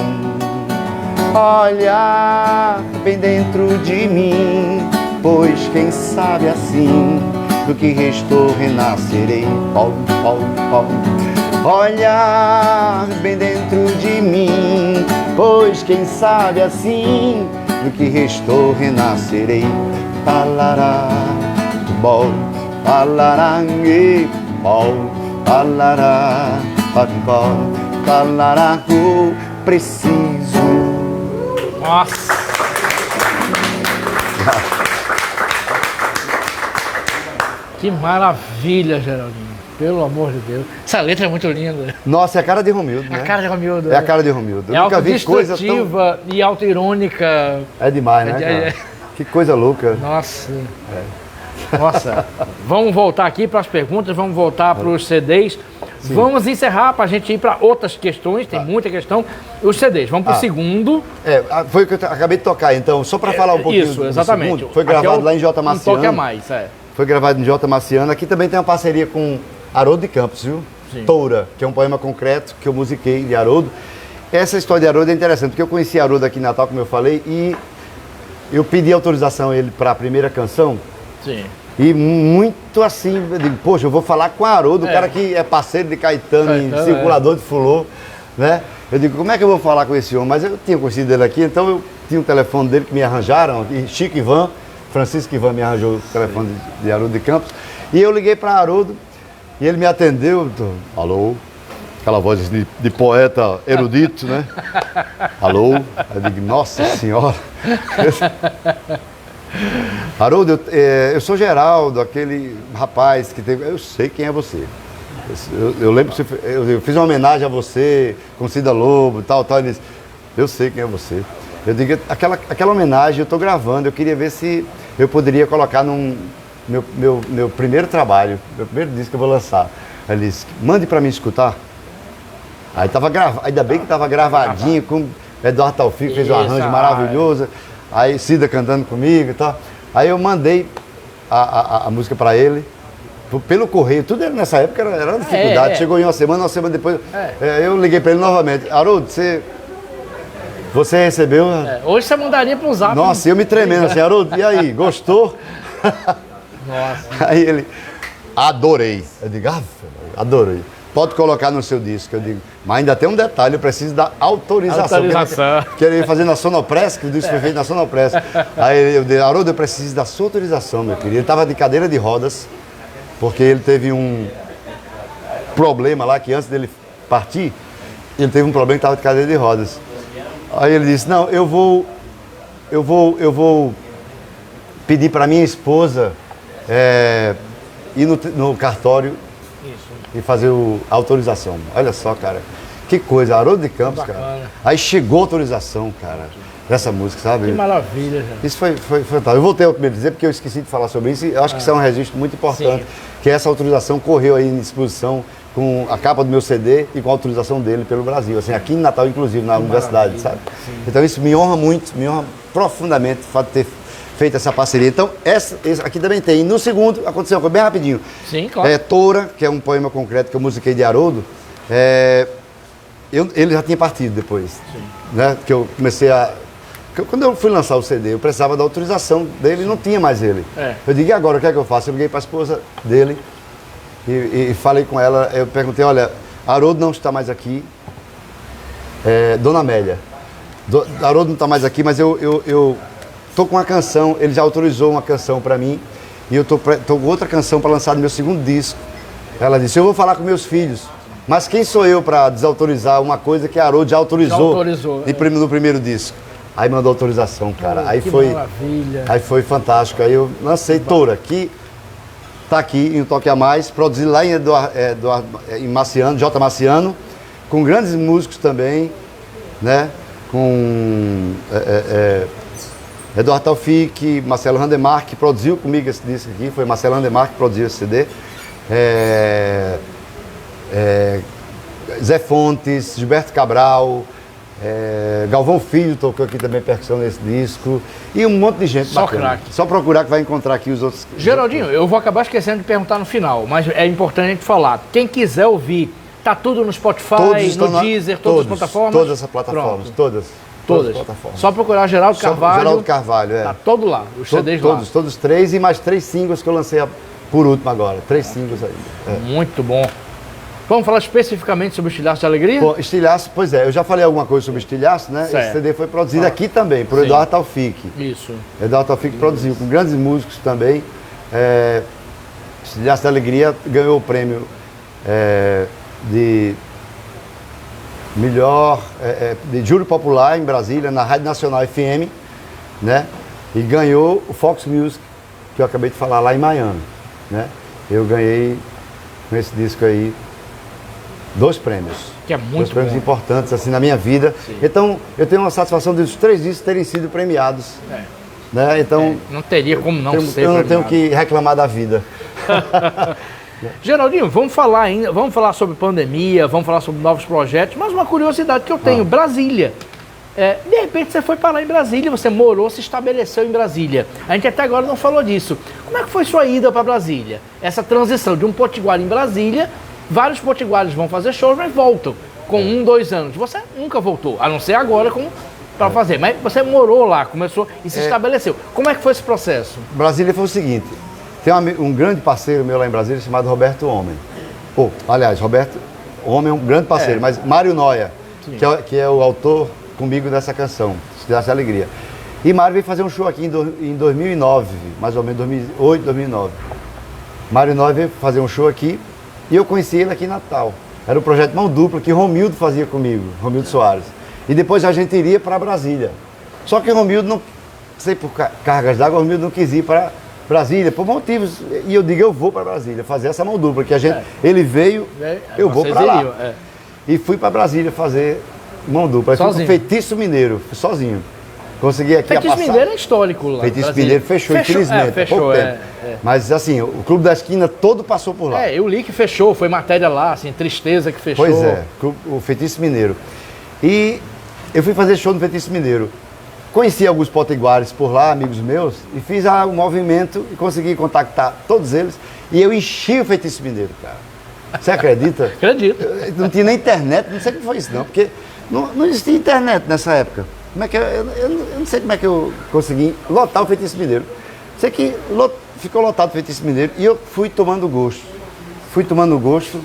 [SPEAKER 2] Olhar bem dentro de mim, pois quem sabe assim, do que restou renascerei. Pom, pom, pom. Olhar bem dentro de mim, pois quem sabe assim, do que restou renascerei. Palará, bom, palarangue, bom, palará, pó, palarago. Preciso.
[SPEAKER 1] Nossa! Que maravilha, Geraldinho. Pelo amor de Deus. Essa letra é muito linda.
[SPEAKER 2] Nossa, é a cara de Romildo, né?
[SPEAKER 1] A cara de Romildo.
[SPEAKER 2] É a cara de Romildo.
[SPEAKER 1] É
[SPEAKER 2] Eu nunca vi coisa tão...
[SPEAKER 1] autodestrutiva e autoirônica.
[SPEAKER 2] É demais, né, cara? Que coisa louca.
[SPEAKER 1] Nossa. Nossa. Vamos voltar aqui para as perguntas, vamos voltar para os CDs. Sim. Vamos encerrar para a gente ir para outras questões, tem muita questão. Os CDs, vamos para o segundo.
[SPEAKER 2] Foi o que eu acabei de tocar, então, só para falar um pouquinho.
[SPEAKER 1] Isso, exatamente.
[SPEAKER 2] Segundo, foi gravado lá em J. Marciano.
[SPEAKER 1] Um toque a mais,
[SPEAKER 2] Foi gravado em J. Marciano. Aqui também tem uma parceria com Haroldo de Campos, viu? Sim. Toura, que é um poema concreto que eu musiquei de Haroldo. Essa história de Haroldo é interessante, porque eu conheci Haroldo aqui em Natal, como eu falei, e eu pedi autorização a ele para a primeira canção.
[SPEAKER 1] Sim.
[SPEAKER 2] E muito assim, eu digo, poxa, eu vou falar com o Haroldo, o cara que é parceiro de Caetano em Circulador de Fulô, né? Eu digo, como é que eu vou falar com esse homem? Mas eu tinha conhecido ele aqui, então eu tinha um telefone dele que me arranjaram, e Chico Ivan, Francisco Ivan me arranjou o telefone de Haroldo de Campos, e eu liguei para Haroldo, e ele me atendeu, alô, aquela voz de poeta erudito, né? Alô, eu digo, nossa senhora. Haroldo, eu sou Geraldo, aquele rapaz que teve... Eu sei quem é você. Eu lembro que eu fiz uma homenagem a você, com Cida Lobo e tal. Ele disse, eu sei quem é você. Eu digo, aquela homenagem eu estou gravando, eu queria ver se eu poderia colocar num meu primeiro trabalho, meu primeiro disco que eu vou lançar. Ele disse, mande para mim escutar. Aí tava gravado, ainda bem que estava gravadinho, com Eduardo Taufik, fez um arranjo maravilhoso. Aí Cida cantando comigo e tal. Aí eu mandei a música para ele, pelo correio. Tudo nessa época era uma dificuldade. Chegou em uma semana depois. Eu liguei para ele novamente. Haroldo, você recebeu?
[SPEAKER 1] Hoje você mandaria para o Zap.
[SPEAKER 2] Nossa, eu me tremendo assim, Haroldo, e aí, gostou?
[SPEAKER 1] Nossa.
[SPEAKER 2] Aí ele, adorei. Eu digo, adorei. Pode colocar no seu disco. Eu digo, mas ainda tem um detalhe, eu preciso da autorização. Porque ele ia fazer na Sonopress, que o disco foi feito na Sonopress. Aí eu disse, Haroldo, eu preciso da sua autorização, meu querido. Ele estava de cadeira de rodas, porque ele teve um problema lá, que antes dele partir, ele teve um problema que estava de cadeira de rodas. Aí ele disse, não, eu vou pedir para minha esposa ir no cartório e fazer a autorização. Olha só, cara, que coisa, Haroldo de Campos, cara. Aí chegou a autorização, cara, dessa música, sabe?
[SPEAKER 1] Que maravilha, gente.
[SPEAKER 2] Isso foi fantástico. Eu voltei ao primeiro dizer porque eu esqueci de falar sobre isso e eu acho que isso é um registro muito importante, que essa autorização correu aí em exposição com a capa do meu CD e com a autorização dele pelo Brasil, assim, aqui em Natal, inclusive, na universidade, sabe? Sim. Então isso me honra muito, me honra profundamente o fato de ter feito essa parceria. Então, esse aqui também tem. E no segundo, aconteceu uma coisa bem rapidinho.
[SPEAKER 1] Sim, claro.
[SPEAKER 2] Toura, que é um poema concreto que eu musiquei de Haroldo, ele já tinha partido depois. Sim. Né? Que eu comecei a... Quando eu fui lançar o CD, eu precisava da autorização dele e não tinha mais ele. Eu digo, e agora, o que é que eu faço? Eu liguei para a esposa dele e falei com ela, eu perguntei, olha, Haroldo não está mais aqui, Dona Amélia, Haroldo não está mais aqui, mas eu tô com uma canção, ele já autorizou uma canção para mim e eu tô com outra canção para lançar no meu segundo disco. Ela disse, eu vou falar com meus filhos, mas quem sou eu para desautorizar uma coisa que a Haroldo já autorizou no primeiro disco? Aí mandou autorização, cara. Aí foi fantástico. Aí eu lancei Toura, que tá aqui em Um Toque a Mais, produzido lá em Marciano, J. Marciano, com grandes músicos também, né? Com Eduardo Taufik, Marcelo Randemark, que produziu comigo esse disco aqui, foi Marcelo Randemark que produziu esse CD. Zé Fontes, Gilberto Cabral, Galvão Filho tocou aqui também percussão nesse disco. E um monte de gente
[SPEAKER 1] só
[SPEAKER 2] bacana.
[SPEAKER 1] Craque.
[SPEAKER 2] Só procurar que vai encontrar aqui os outros.
[SPEAKER 1] Geraldinho, eu vou acabar esquecendo de perguntar no final, mas é importante a gente falar. Quem quiser ouvir, tá tudo no Spotify, no Deezer, todas as plataformas?
[SPEAKER 2] Todas as plataformas, todas.
[SPEAKER 1] Todas as plataformas. Só procurar Geraldo Carvalho.
[SPEAKER 2] Geraldo Carvalho,
[SPEAKER 1] Tá todo lá, os CDs lá.
[SPEAKER 2] Todos 3 e mais 3 singles que eu lancei por último agora. 3 singles aí.
[SPEAKER 1] Muito bom. Vamos falar especificamente sobre o Estilhaço de Alegria?
[SPEAKER 2] Bom, Estilhaço, pois é, eu já falei alguma coisa sobre Estilhaço, né?
[SPEAKER 1] Certo.
[SPEAKER 2] Esse CD foi produzido aqui também, por Eduardo Taufik.
[SPEAKER 1] Isso.
[SPEAKER 2] Eduardo Taufik produziu, com grandes músicos também. Estilhaço de Alegria ganhou o prêmio de melhor, de júri popular em Brasília, na Rádio Nacional FM, né? E ganhou o Fox Music, que eu acabei de falar, lá em Miami, né? Eu ganhei com esse disco aí 2 prêmios.
[SPEAKER 1] Que é muito
[SPEAKER 2] 2 prêmios
[SPEAKER 1] bom.
[SPEAKER 2] importantes assim na minha vida. Sim. Então, eu tenho uma satisfação dos 3 discos terem sido premiados. Né? Então,
[SPEAKER 1] não teria como não ser
[SPEAKER 2] eu não
[SPEAKER 1] premiado.
[SPEAKER 2] tenho que reclamar da vida.
[SPEAKER 1] Geraldinho, vamos falar sobre pandemia, vamos falar sobre novos projetos, mas uma curiosidade que eu tenho, Brasília. De repente você foi parar em Brasília, você morou, se estabeleceu em Brasília. A gente até agora não falou disso. Como é que foi sua ida para Brasília? Essa transição de um potiguar em Brasília, vários potiguares vão fazer shows, mas voltam com 1, 2 anos. Você nunca voltou, a não ser agora para fazer. Mas você morou lá, começou e se estabeleceu. Como é que foi esse processo?
[SPEAKER 2] Brasília foi o seguinte, tem um grande parceiro meu lá em Brasília chamado Roberto Homem. Aliás, Roberto Homem é um grande parceiro, mas Mário Noia, que é o autor comigo dessa canção, Estilhaço de Alegria. E Mário veio fazer um show aqui em 2009, mais ou menos 2008, 2009. Mário Noia veio fazer um show aqui e eu conheci ele aqui em Natal. Era o projeto Mão Dupla que Romildo fazia comigo, Romildo Soares. E depois a gente iria para Brasília. Só que Romildo, não sei por cargas d'água, Romildo não quis ir para Brasília, por motivos. E eu digo, eu vou para Brasília fazer essa mão dupla, que ele veio, eu vou para lá. E fui para Brasília fazer mão dupla. Aí fui com Feitiço Mineiro, sozinho. Consegui aqui
[SPEAKER 1] Feitiço Mineiro é histórico lá.
[SPEAKER 2] Feitiço Mineiro fechou, infelizmente.
[SPEAKER 1] Fechou,
[SPEAKER 2] Mas assim, o Clube da Esquina todo passou por lá.
[SPEAKER 1] Eu li que fechou, foi matéria lá, assim, tristeza que fechou.
[SPEAKER 2] Pois é, o Feitiço Mineiro. E eu fui fazer show no Feitiço Mineiro. Conheci alguns potiguares por lá, amigos meus, e fiz um movimento e consegui contactar todos eles. E eu enchi o Feitiço Mineiro, cara. Você acredita?
[SPEAKER 1] Acredito.
[SPEAKER 2] Não tinha nem internet, não sei como foi isso não, porque não existia internet nessa época. Como é que eu não sei como é que eu consegui lotar o Feitiço Mineiro. Sei que ficou lotado Feitiço Mineiro e eu fui tomando gosto. Fui tomando gosto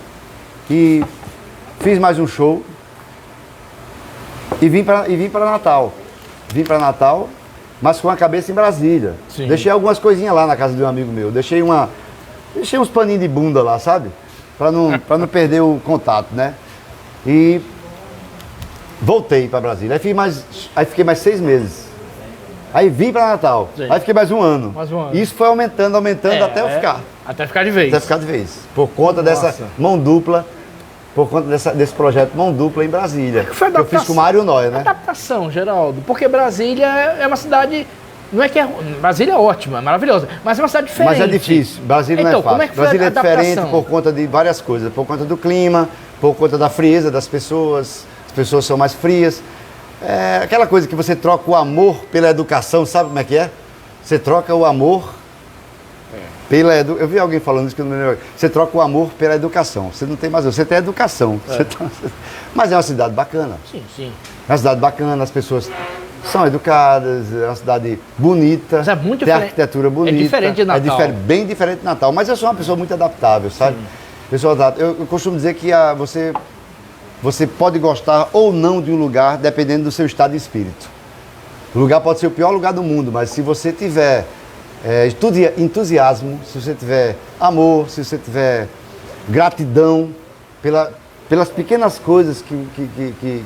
[SPEAKER 2] e fiz mais um show e vim para Natal. Vim para Natal, mas com a cabeça em Brasília.
[SPEAKER 1] Sim.
[SPEAKER 2] Deixei algumas coisinhas lá na casa de um amigo meu. Deixei uns paninhos de bunda lá, sabe? Para não perder o contato, né? E voltei para Brasília. Aí fiquei mais 6 meses. Aí vim para Natal.
[SPEAKER 1] Sim.
[SPEAKER 2] Aí fiquei mais um ano.
[SPEAKER 1] Mais um ano.
[SPEAKER 2] E isso foi aumentando até eu ficar.
[SPEAKER 1] Até ficar de vez.
[SPEAKER 2] Até ficar de vez. Por conta dessa mão dupla, por conta desse projeto Mão Dupla em Brasília.
[SPEAKER 1] Foi
[SPEAKER 2] Eu fiz com o Mário Noia, né?
[SPEAKER 1] Adaptação, Geraldo. Porque Brasília é uma cidade. Não é que é. Brasília é ótima, maravilhosa. Mas é uma cidade diferente.
[SPEAKER 2] Mas é difícil. Brasília
[SPEAKER 1] Então,
[SPEAKER 2] não é fácil.
[SPEAKER 1] como é que foi
[SPEAKER 2] Brasília
[SPEAKER 1] a
[SPEAKER 2] é diferente
[SPEAKER 1] adaptação?
[SPEAKER 2] por conta de várias coisas. Por conta do clima, por conta da frieza das pessoas. As pessoas são mais frias. É aquela coisa que você troca o amor pela educação, sabe como é que é? Você troca o amor pela educação. Eu vi alguém falando isso que eu não me lembro. Você troca o amor pela educação. Você não tem mais. Você tem educação. Mas é uma cidade bacana.
[SPEAKER 1] Sim, sim.
[SPEAKER 2] É uma cidade bacana, as pessoas são educadas, é uma cidade bonita.
[SPEAKER 1] Mas é muito
[SPEAKER 2] tem
[SPEAKER 1] diferente.
[SPEAKER 2] arquitetura bonita.
[SPEAKER 1] É diferente de Natal.
[SPEAKER 2] Bem diferente de Natal. Mas eu sou uma pessoa muito adaptável, sabe? Eu costumo dizer que você pode gostar ou não de um lugar, dependendo do seu estado de espírito. O lugar pode ser o pior lugar do mundo, mas se você tiver entusiasmo, se você tiver amor, se você tiver gratidão pelas pequenas coisas que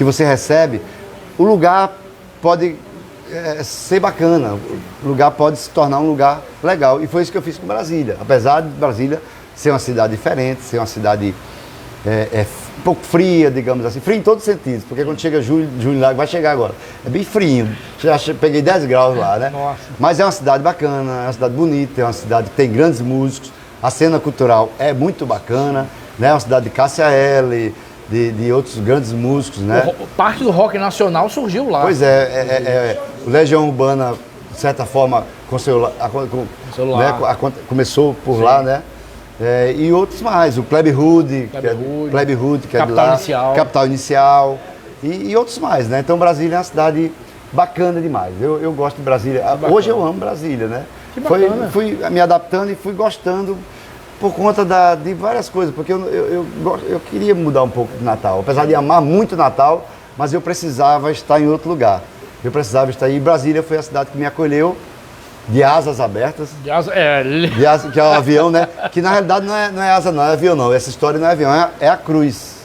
[SPEAKER 2] você recebe, o lugar pode ser bacana, o lugar pode se tornar um lugar legal. E foi isso que eu fiz com Brasília. Apesar de Brasília ser uma cidade diferente, ser uma cidade um pouco fria, digamos assim. Fria em todos os sentidos, porque quando chega julho lá, vai chegar agora, é bem frio. Peguei 10 graus lá, né?
[SPEAKER 1] Nossa.
[SPEAKER 2] Mas é uma cidade bacana, é uma cidade bonita, é uma cidade que tem grandes músicos. A cena cultural é muito bacana, né? É uma cidade de Cássia Eller, de outros grandes músicos, né?
[SPEAKER 1] Parte do rock nacional surgiu lá.
[SPEAKER 2] Pois o Legião Urbana, de certa forma, começou por lá, né? E outros mais, o Plebe Hood, que é de lá, Capital Inicial, e outros mais, né? Então Brasília é uma cidade bacana demais. Eu gosto de Brasília. Hoje eu amo Brasília, né? Fui me adaptando e fui gostando por conta de várias coisas, porque eu queria mudar um pouco de Natal. Apesar de amar muito Natal, mas eu precisava estar em outro lugar. Eu precisava estar aí. Brasília foi a cidade que me acolheu, de asas abertas. De asa, que é o avião, né? Que na realidade não é asa não, é avião não. Essa história não é avião, é a cruz.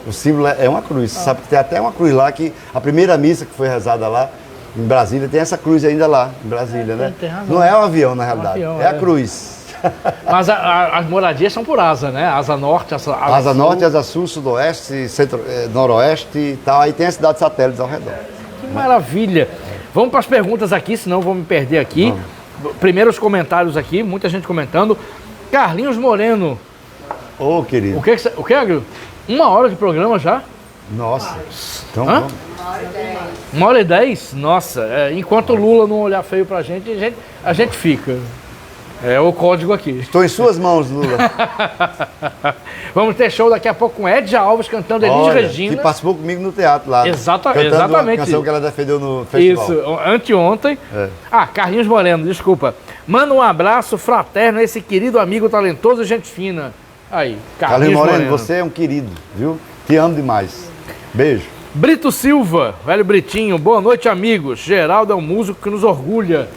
[SPEAKER 2] O símbolo é uma cruz. Você sabe que tem até uma cruz lá, que a primeira missa que foi rezada lá em Brasília, tem essa cruz ainda lá, em Brasília, né?
[SPEAKER 1] Tem razão.
[SPEAKER 2] Não é o avião, na realidade,
[SPEAKER 1] avião,
[SPEAKER 2] é a cruz.
[SPEAKER 1] Mas as moradias são por asa, né? Asa norte,
[SPEAKER 2] asa norte, asa sul, sudoeste, noroeste e tal. Aí tem as cidades satélites ao redor.
[SPEAKER 1] Que maravilha! Vamos para as perguntas aqui, senão eu vou me perder aqui. Primeiro os comentários aqui, muita gente comentando. Carlinhos Moreno.
[SPEAKER 2] Ô, querido.
[SPEAKER 1] O que, Agrio? 1 hora de programa já?
[SPEAKER 2] Nossa. Então,
[SPEAKER 1] Hã?
[SPEAKER 2] vamos.
[SPEAKER 1] 1h10? Nossa, enquanto o Lula não olhar feio pra gente, a gente fica. É o código aqui.
[SPEAKER 2] Estou em suas mãos, Lula.
[SPEAKER 1] Vamos ter show daqui a pouco com Edja Alves cantando Elis Regina.
[SPEAKER 2] Que participou comigo no teatro lá.
[SPEAKER 1] Exatamente.
[SPEAKER 2] Cantando uma canção que ela defendeu no festival.
[SPEAKER 1] Isso, anteontem. Carlinhos Moreno, desculpa. Manda um abraço fraterno a esse querido amigo talentoso e gente fina. Aí,
[SPEAKER 2] Carlinhos Moreno, você é um querido, viu? Te amo demais. Beijo.
[SPEAKER 1] Brito Silva, velho Britinho, boa noite, amigos. Geraldo é um músico que nos orgulha.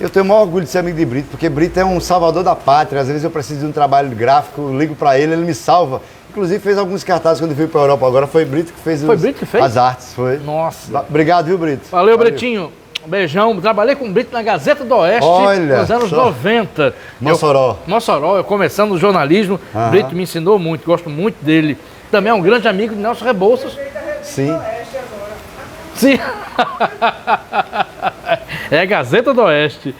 [SPEAKER 2] Eu tenho o maior orgulho de ser amigo de Brito, porque Brito é um salvador da pátria. Às vezes eu preciso de um trabalho gráfico, ligo pra ele me salva. Inclusive fez alguns cartazes quando eu fui pra Europa agora. Foi Brito que fez, as artes. Foi.
[SPEAKER 1] Nossa.
[SPEAKER 2] Obrigado, viu, Brito?
[SPEAKER 1] Valeu, Britinho. Um beijão. Trabalhei com o Brito na Gazeta do Oeste nos anos 90.
[SPEAKER 2] Mossoró.
[SPEAKER 1] Eu começando no jornalismo. Brito me ensinou muito, gosto muito dele. Também é um grande amigo de Nelson Rebouças.
[SPEAKER 2] Sim.
[SPEAKER 1] Sim. É Gazeta do Oeste.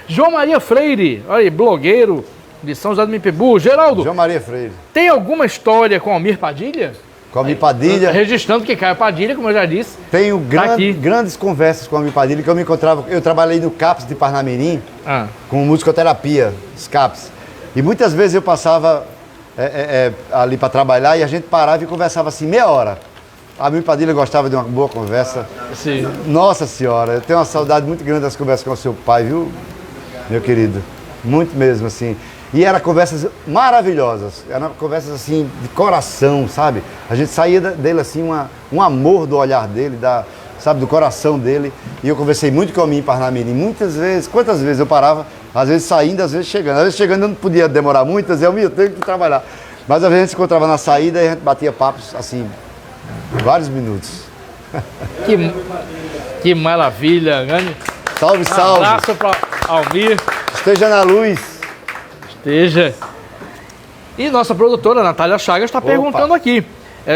[SPEAKER 1] João Maria Freire, olha aí, blogueiro de São José do Mipibu. Geraldo,
[SPEAKER 2] João Maria Freire.
[SPEAKER 1] Tem alguma história com Almir Padilha?
[SPEAKER 2] Com Almir Padilha.
[SPEAKER 1] Registrando que Caio Padilha, como eu já disse.
[SPEAKER 2] Tenho grandes conversas com Almir Padilha, que eu me encontrava. Eu trabalhei no CAPS de Parnamirim, com musicoterapia, os CAPS. E muitas vezes eu passava ali para trabalhar e a gente parava e conversava assim, meia hora. Almir Padilha gostava de uma boa conversa.
[SPEAKER 1] Sim.
[SPEAKER 2] Nossa Senhora, eu tenho uma saudade muito grande das conversas com o seu pai, viu, meu querido? muito mesmo, assim. E eram conversas maravilhosas, eram conversas assim de coração, sabe? A gente saía dele assim, um amor do olhar dele, sabe, do coração dele. E eu conversei muito com o Almir Parnamirim, muitas vezes, quantas vezes eu parava, às vezes saindo, às vezes chegando. Às vezes chegando eu não podia demorar muito, eu dizia, Almir, eu tenho que trabalhar. Mas às vezes a gente se encontrava na saída e a gente batia papos assim, vários minutos.
[SPEAKER 1] Que maravilha, grande.
[SPEAKER 2] Salve, salve.
[SPEAKER 1] Um abraço para Almir.
[SPEAKER 2] Esteja na luz.
[SPEAKER 1] Esteja. E nossa produtora, Natália Chagas, está perguntando aqui.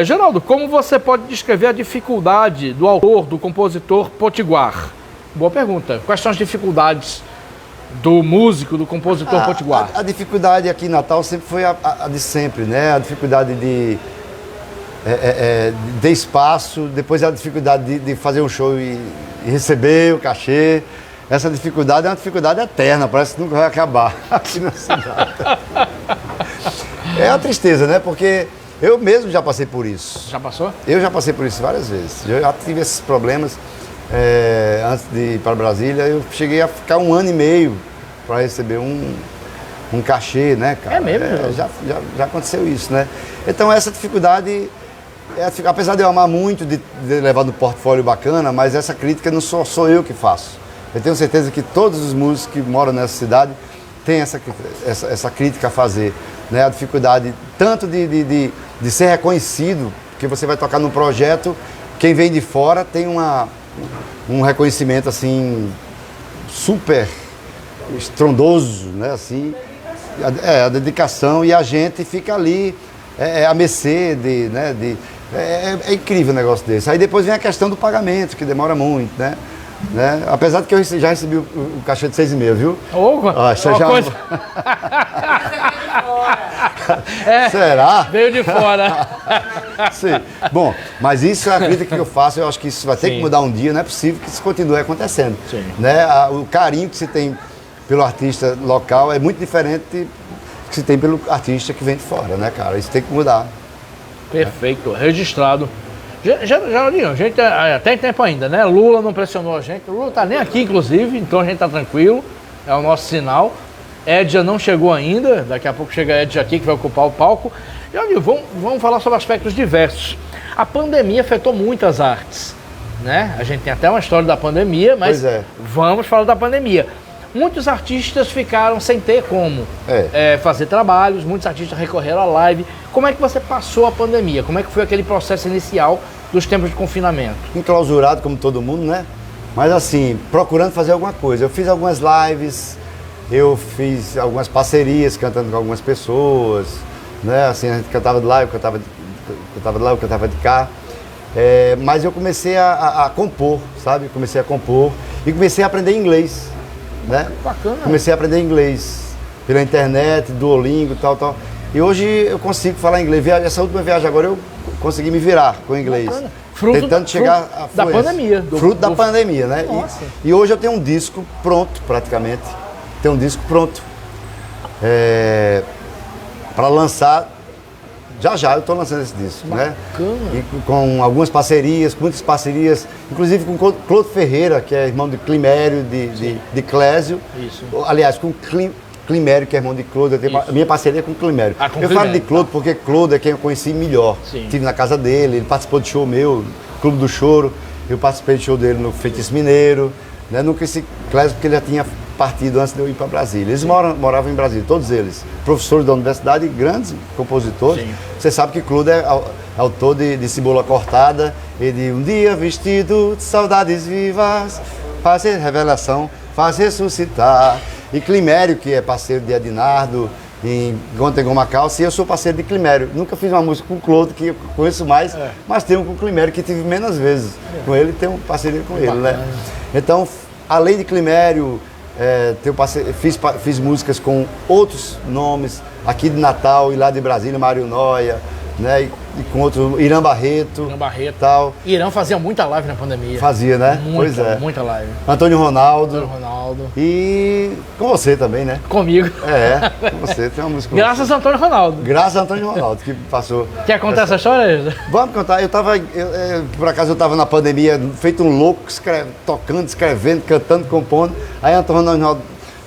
[SPEAKER 1] Geraldo, como você pode descrever a dificuldade do autor, do compositor Potiguar? Boa pergunta. Quais são as dificuldades do músico, do compositor Potiguar?
[SPEAKER 2] A dificuldade aqui em Natal sempre foi a de sempre, né? A dificuldade de espaço, depois a dificuldade de fazer um show e receber o cachê. Essa dificuldade é uma dificuldade eterna, parece que nunca vai acabar aqui na cidade. É uma tristeza, né? Porque eu mesmo já passei por isso.
[SPEAKER 1] Já passou?
[SPEAKER 2] Eu já passei por isso várias vezes. Eu já tive esses problemas antes de ir para Brasília. Eu cheguei a ficar 1 ano e meio para receber um cachê, né, cara?
[SPEAKER 1] É mesmo?
[SPEAKER 2] Já aconteceu isso, né? Então essa dificuldade, apesar de eu amar muito, de levar no portfólio bacana, mas essa crítica não sou eu que faço. Eu tenho certeza que todos os músicos que moram nessa cidade têm essa crítica a fazer, né? A dificuldade tanto de ser reconhecido, porque você vai tocar num projeto, quem vem de fora tem um reconhecimento assim super estrondoso, né? Assim, a dedicação, e a gente fica ali à mercê é incrível um negócio desse. Aí depois vem a questão do pagamento, que demora muito, né? Apesar de que eu já recebi o cachê de 6,5, viu?
[SPEAKER 1] Coisa...
[SPEAKER 2] Será?
[SPEAKER 1] Veio de fora.
[SPEAKER 2] Sim. Bom, mas isso é a crítica que eu faço, eu acho que isso vai ter que mudar um dia, não é possível que isso continue acontecendo.
[SPEAKER 1] Sim.
[SPEAKER 2] Né? O carinho que se tem pelo artista local é muito diferente do que se tem pelo artista que vem de fora, né, cara? Isso tem que mudar.
[SPEAKER 1] Perfeito, registrado. Geraldinho, a gente tem tempo ainda, né? Lula não pressionou a gente. Lula tá nem aqui, inclusive, então a gente tá tranquilo. É o nosso sinal. Edja não chegou ainda, daqui a pouco chega a Edja aqui, que vai ocupar o palco. Geraldinho, vamos falar sobre aspectos diversos. A pandemia afetou muitas artes, né? A gente tem até uma história da pandemia, mas vamos falar da pandemia. Muitos artistas ficaram sem ter como fazer trabalhos, muitos artistas recorreram à live. Como é que você passou a pandemia? Como é que foi aquele processo inicial dos tempos de confinamento?
[SPEAKER 2] Enclausurado como todo mundo, né? Mas assim, procurando fazer alguma coisa. Eu fiz algumas lives, eu fiz algumas parcerias cantando com algumas pessoas, né? Assim, a gente cantava de lá, eu cantava de lá, eu cantava de cá. Mas eu comecei a compor, sabe? Comecei a compor e comecei a aprender inglês. Né?
[SPEAKER 1] Bacana.
[SPEAKER 2] Comecei a aprender inglês pela internet, Duolingo, tal. E hoje eu consigo falar inglês. Essa última viagem agora eu consegui me virar com o inglês. Tentando chegar à
[SPEAKER 1] da pandemia.
[SPEAKER 2] Fruto da pandemia, né? E hoje eu tenho um disco pronto, praticamente. Tenho um disco pronto. Para lançar. Já eu estou lançando esse disco, né? E com algumas parcerias, muitas parcerias, inclusive com Clodo Ferreira, que é irmão de Climério, de Clésio.
[SPEAKER 1] Isso.
[SPEAKER 2] Aliás, com Climério, que é irmão de Clodo. Eu tenho a minha parceria é com Climério. Eu falo de Clodo porque Clodo é quem eu conheci melhor. Estive na casa dele, ele participou de show meu, Clube do Choro. Eu participei de show dele no Feitiço Mineiro. Né? Não conheci Clésio porque ele já tinha partido antes de eu ir para Brasília. Eles moravam em Brasília, todos eles. Professores da universidade, grandes compositores. Sim. Você sabe que Clodo é autor de Cebola Cortada e de Um Dia Vestido de Saudades Vivas, fazer revelação, faz ressuscitar. E Climério, que é parceiro de Adinardo, em Gontengoma Calça, e eu sou parceiro de Climério. Nunca fiz uma música com Clodo, que eu conheço mais, mas tenho com Climério, que tive menos vezes. Com ele, tenho parceria com ele, né? Então, além de Climério, fiz músicas com outros nomes, aqui de Natal e lá de Brasília, Mário Noia, né? E com outro, Irã Barreto. Tal.
[SPEAKER 1] Irã fazia muita live na pandemia.
[SPEAKER 2] Fazia, né?
[SPEAKER 1] Muita live.
[SPEAKER 2] Antônio Ronaldo.
[SPEAKER 1] Ronaldo.
[SPEAKER 2] E com você também, né?
[SPEAKER 1] Comigo.
[SPEAKER 2] Com você, tem uma música.
[SPEAKER 1] Graças a Antônio Ronaldo.
[SPEAKER 2] Graças a Antônio Ronaldo, que passou.
[SPEAKER 1] Quer contar essa história?
[SPEAKER 2] Vamos contar. Por acaso eu estava na pandemia, feito um louco, tocando, escrevendo, cantando, compondo. Aí Antônio Ronaldo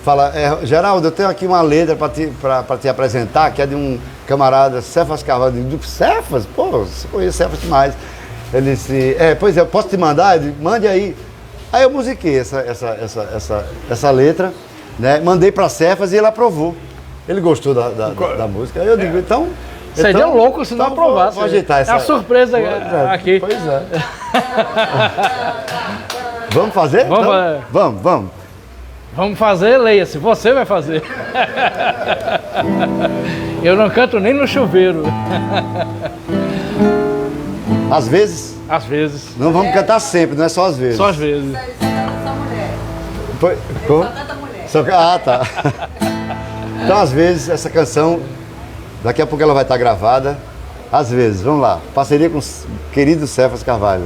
[SPEAKER 2] fala, Geraldo, eu tenho aqui uma letra para te apresentar, que é de um camarada, Cefas Carvalho. Eu digo, Cefas? Pô, você conhece Cefas demais. Ele disse, pois é, eu posso te mandar? Eu digo, mande aí. Aí eu musiquei essa letra, né? Mandei para Cefas e ele aprovou. Ele gostou da música. Aí eu digo, então...
[SPEAKER 1] Seria louco se não aprovasse.
[SPEAKER 2] Vou ajeitar essa...
[SPEAKER 1] É a surpresa aqui.
[SPEAKER 2] Pois é. Vamos fazer?
[SPEAKER 1] Vamos,
[SPEAKER 2] então? Vamos.
[SPEAKER 1] Vamos fazer, leia-se. Você vai fazer. Eu não canto nem no chuveiro.
[SPEAKER 2] Às vezes?
[SPEAKER 1] Às vezes.
[SPEAKER 2] Não vamos cantar sempre, não é só às vezes.
[SPEAKER 1] Só às vezes.
[SPEAKER 4] Só mulher.
[SPEAKER 2] Como?
[SPEAKER 4] Só canta mulher.
[SPEAKER 2] Tá. Então, às vezes, essa canção, daqui a pouco ela vai estar gravada. Às vezes, vamos lá. Parceria com o querido Cefas Carvalho.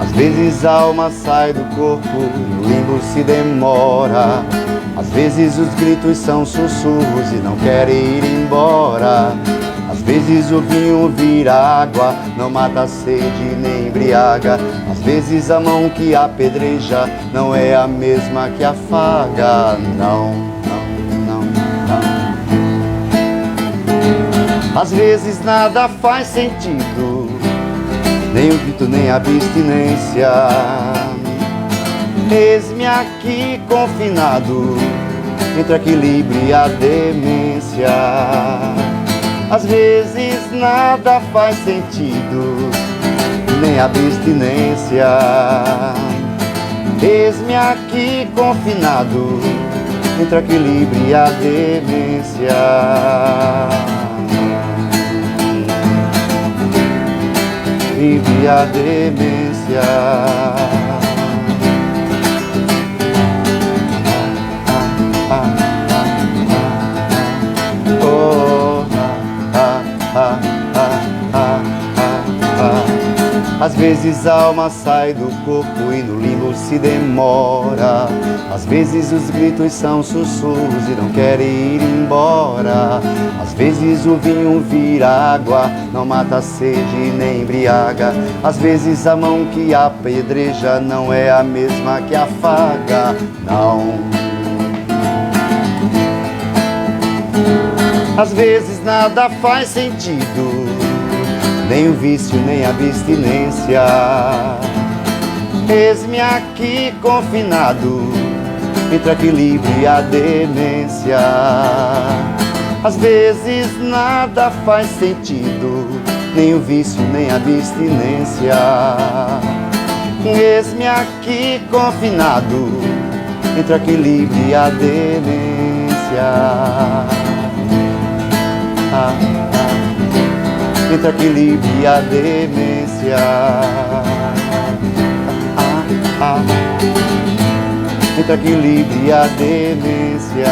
[SPEAKER 2] Às vezes a alma sai do corpo e o limbo se demora. Às vezes os gritos são sussurros e não querem ir embora. Às vezes o vinho vira água, não mata a sede nem embriaga. Às vezes a mão que apedreja não é a mesma que afaga. Não. Às vezes nada faz sentido, nem o grito, nem a abstinência. Eis-me aqui confinado entre o equilíbrio e a demência. Às vezes nada faz sentido, nem a abstinência. Eis-me aqui confinado entre o equilíbrio e a demência. Vive a demência. Às vezes a alma sai do corpo e no limbo se demora. Às vezes os gritos são sussurros e não querem ir embora. Às vezes o vinho vira água, não mata a sede nem embriaga. Às vezes a mão que apedreja não é a mesma que afaga. Não. Às vezes nada faz sentido, nem o vício, nem a abstinência. Eis-me aqui confinado entre o equilíbrio e a demência. Às vezes nada faz sentido, nem o vício, nem a abstinência. Eis-me aqui confinado entre o equilíbrio e a demência. Entre o equilíbrio e a demência. Entre o equilíbrio e a demência.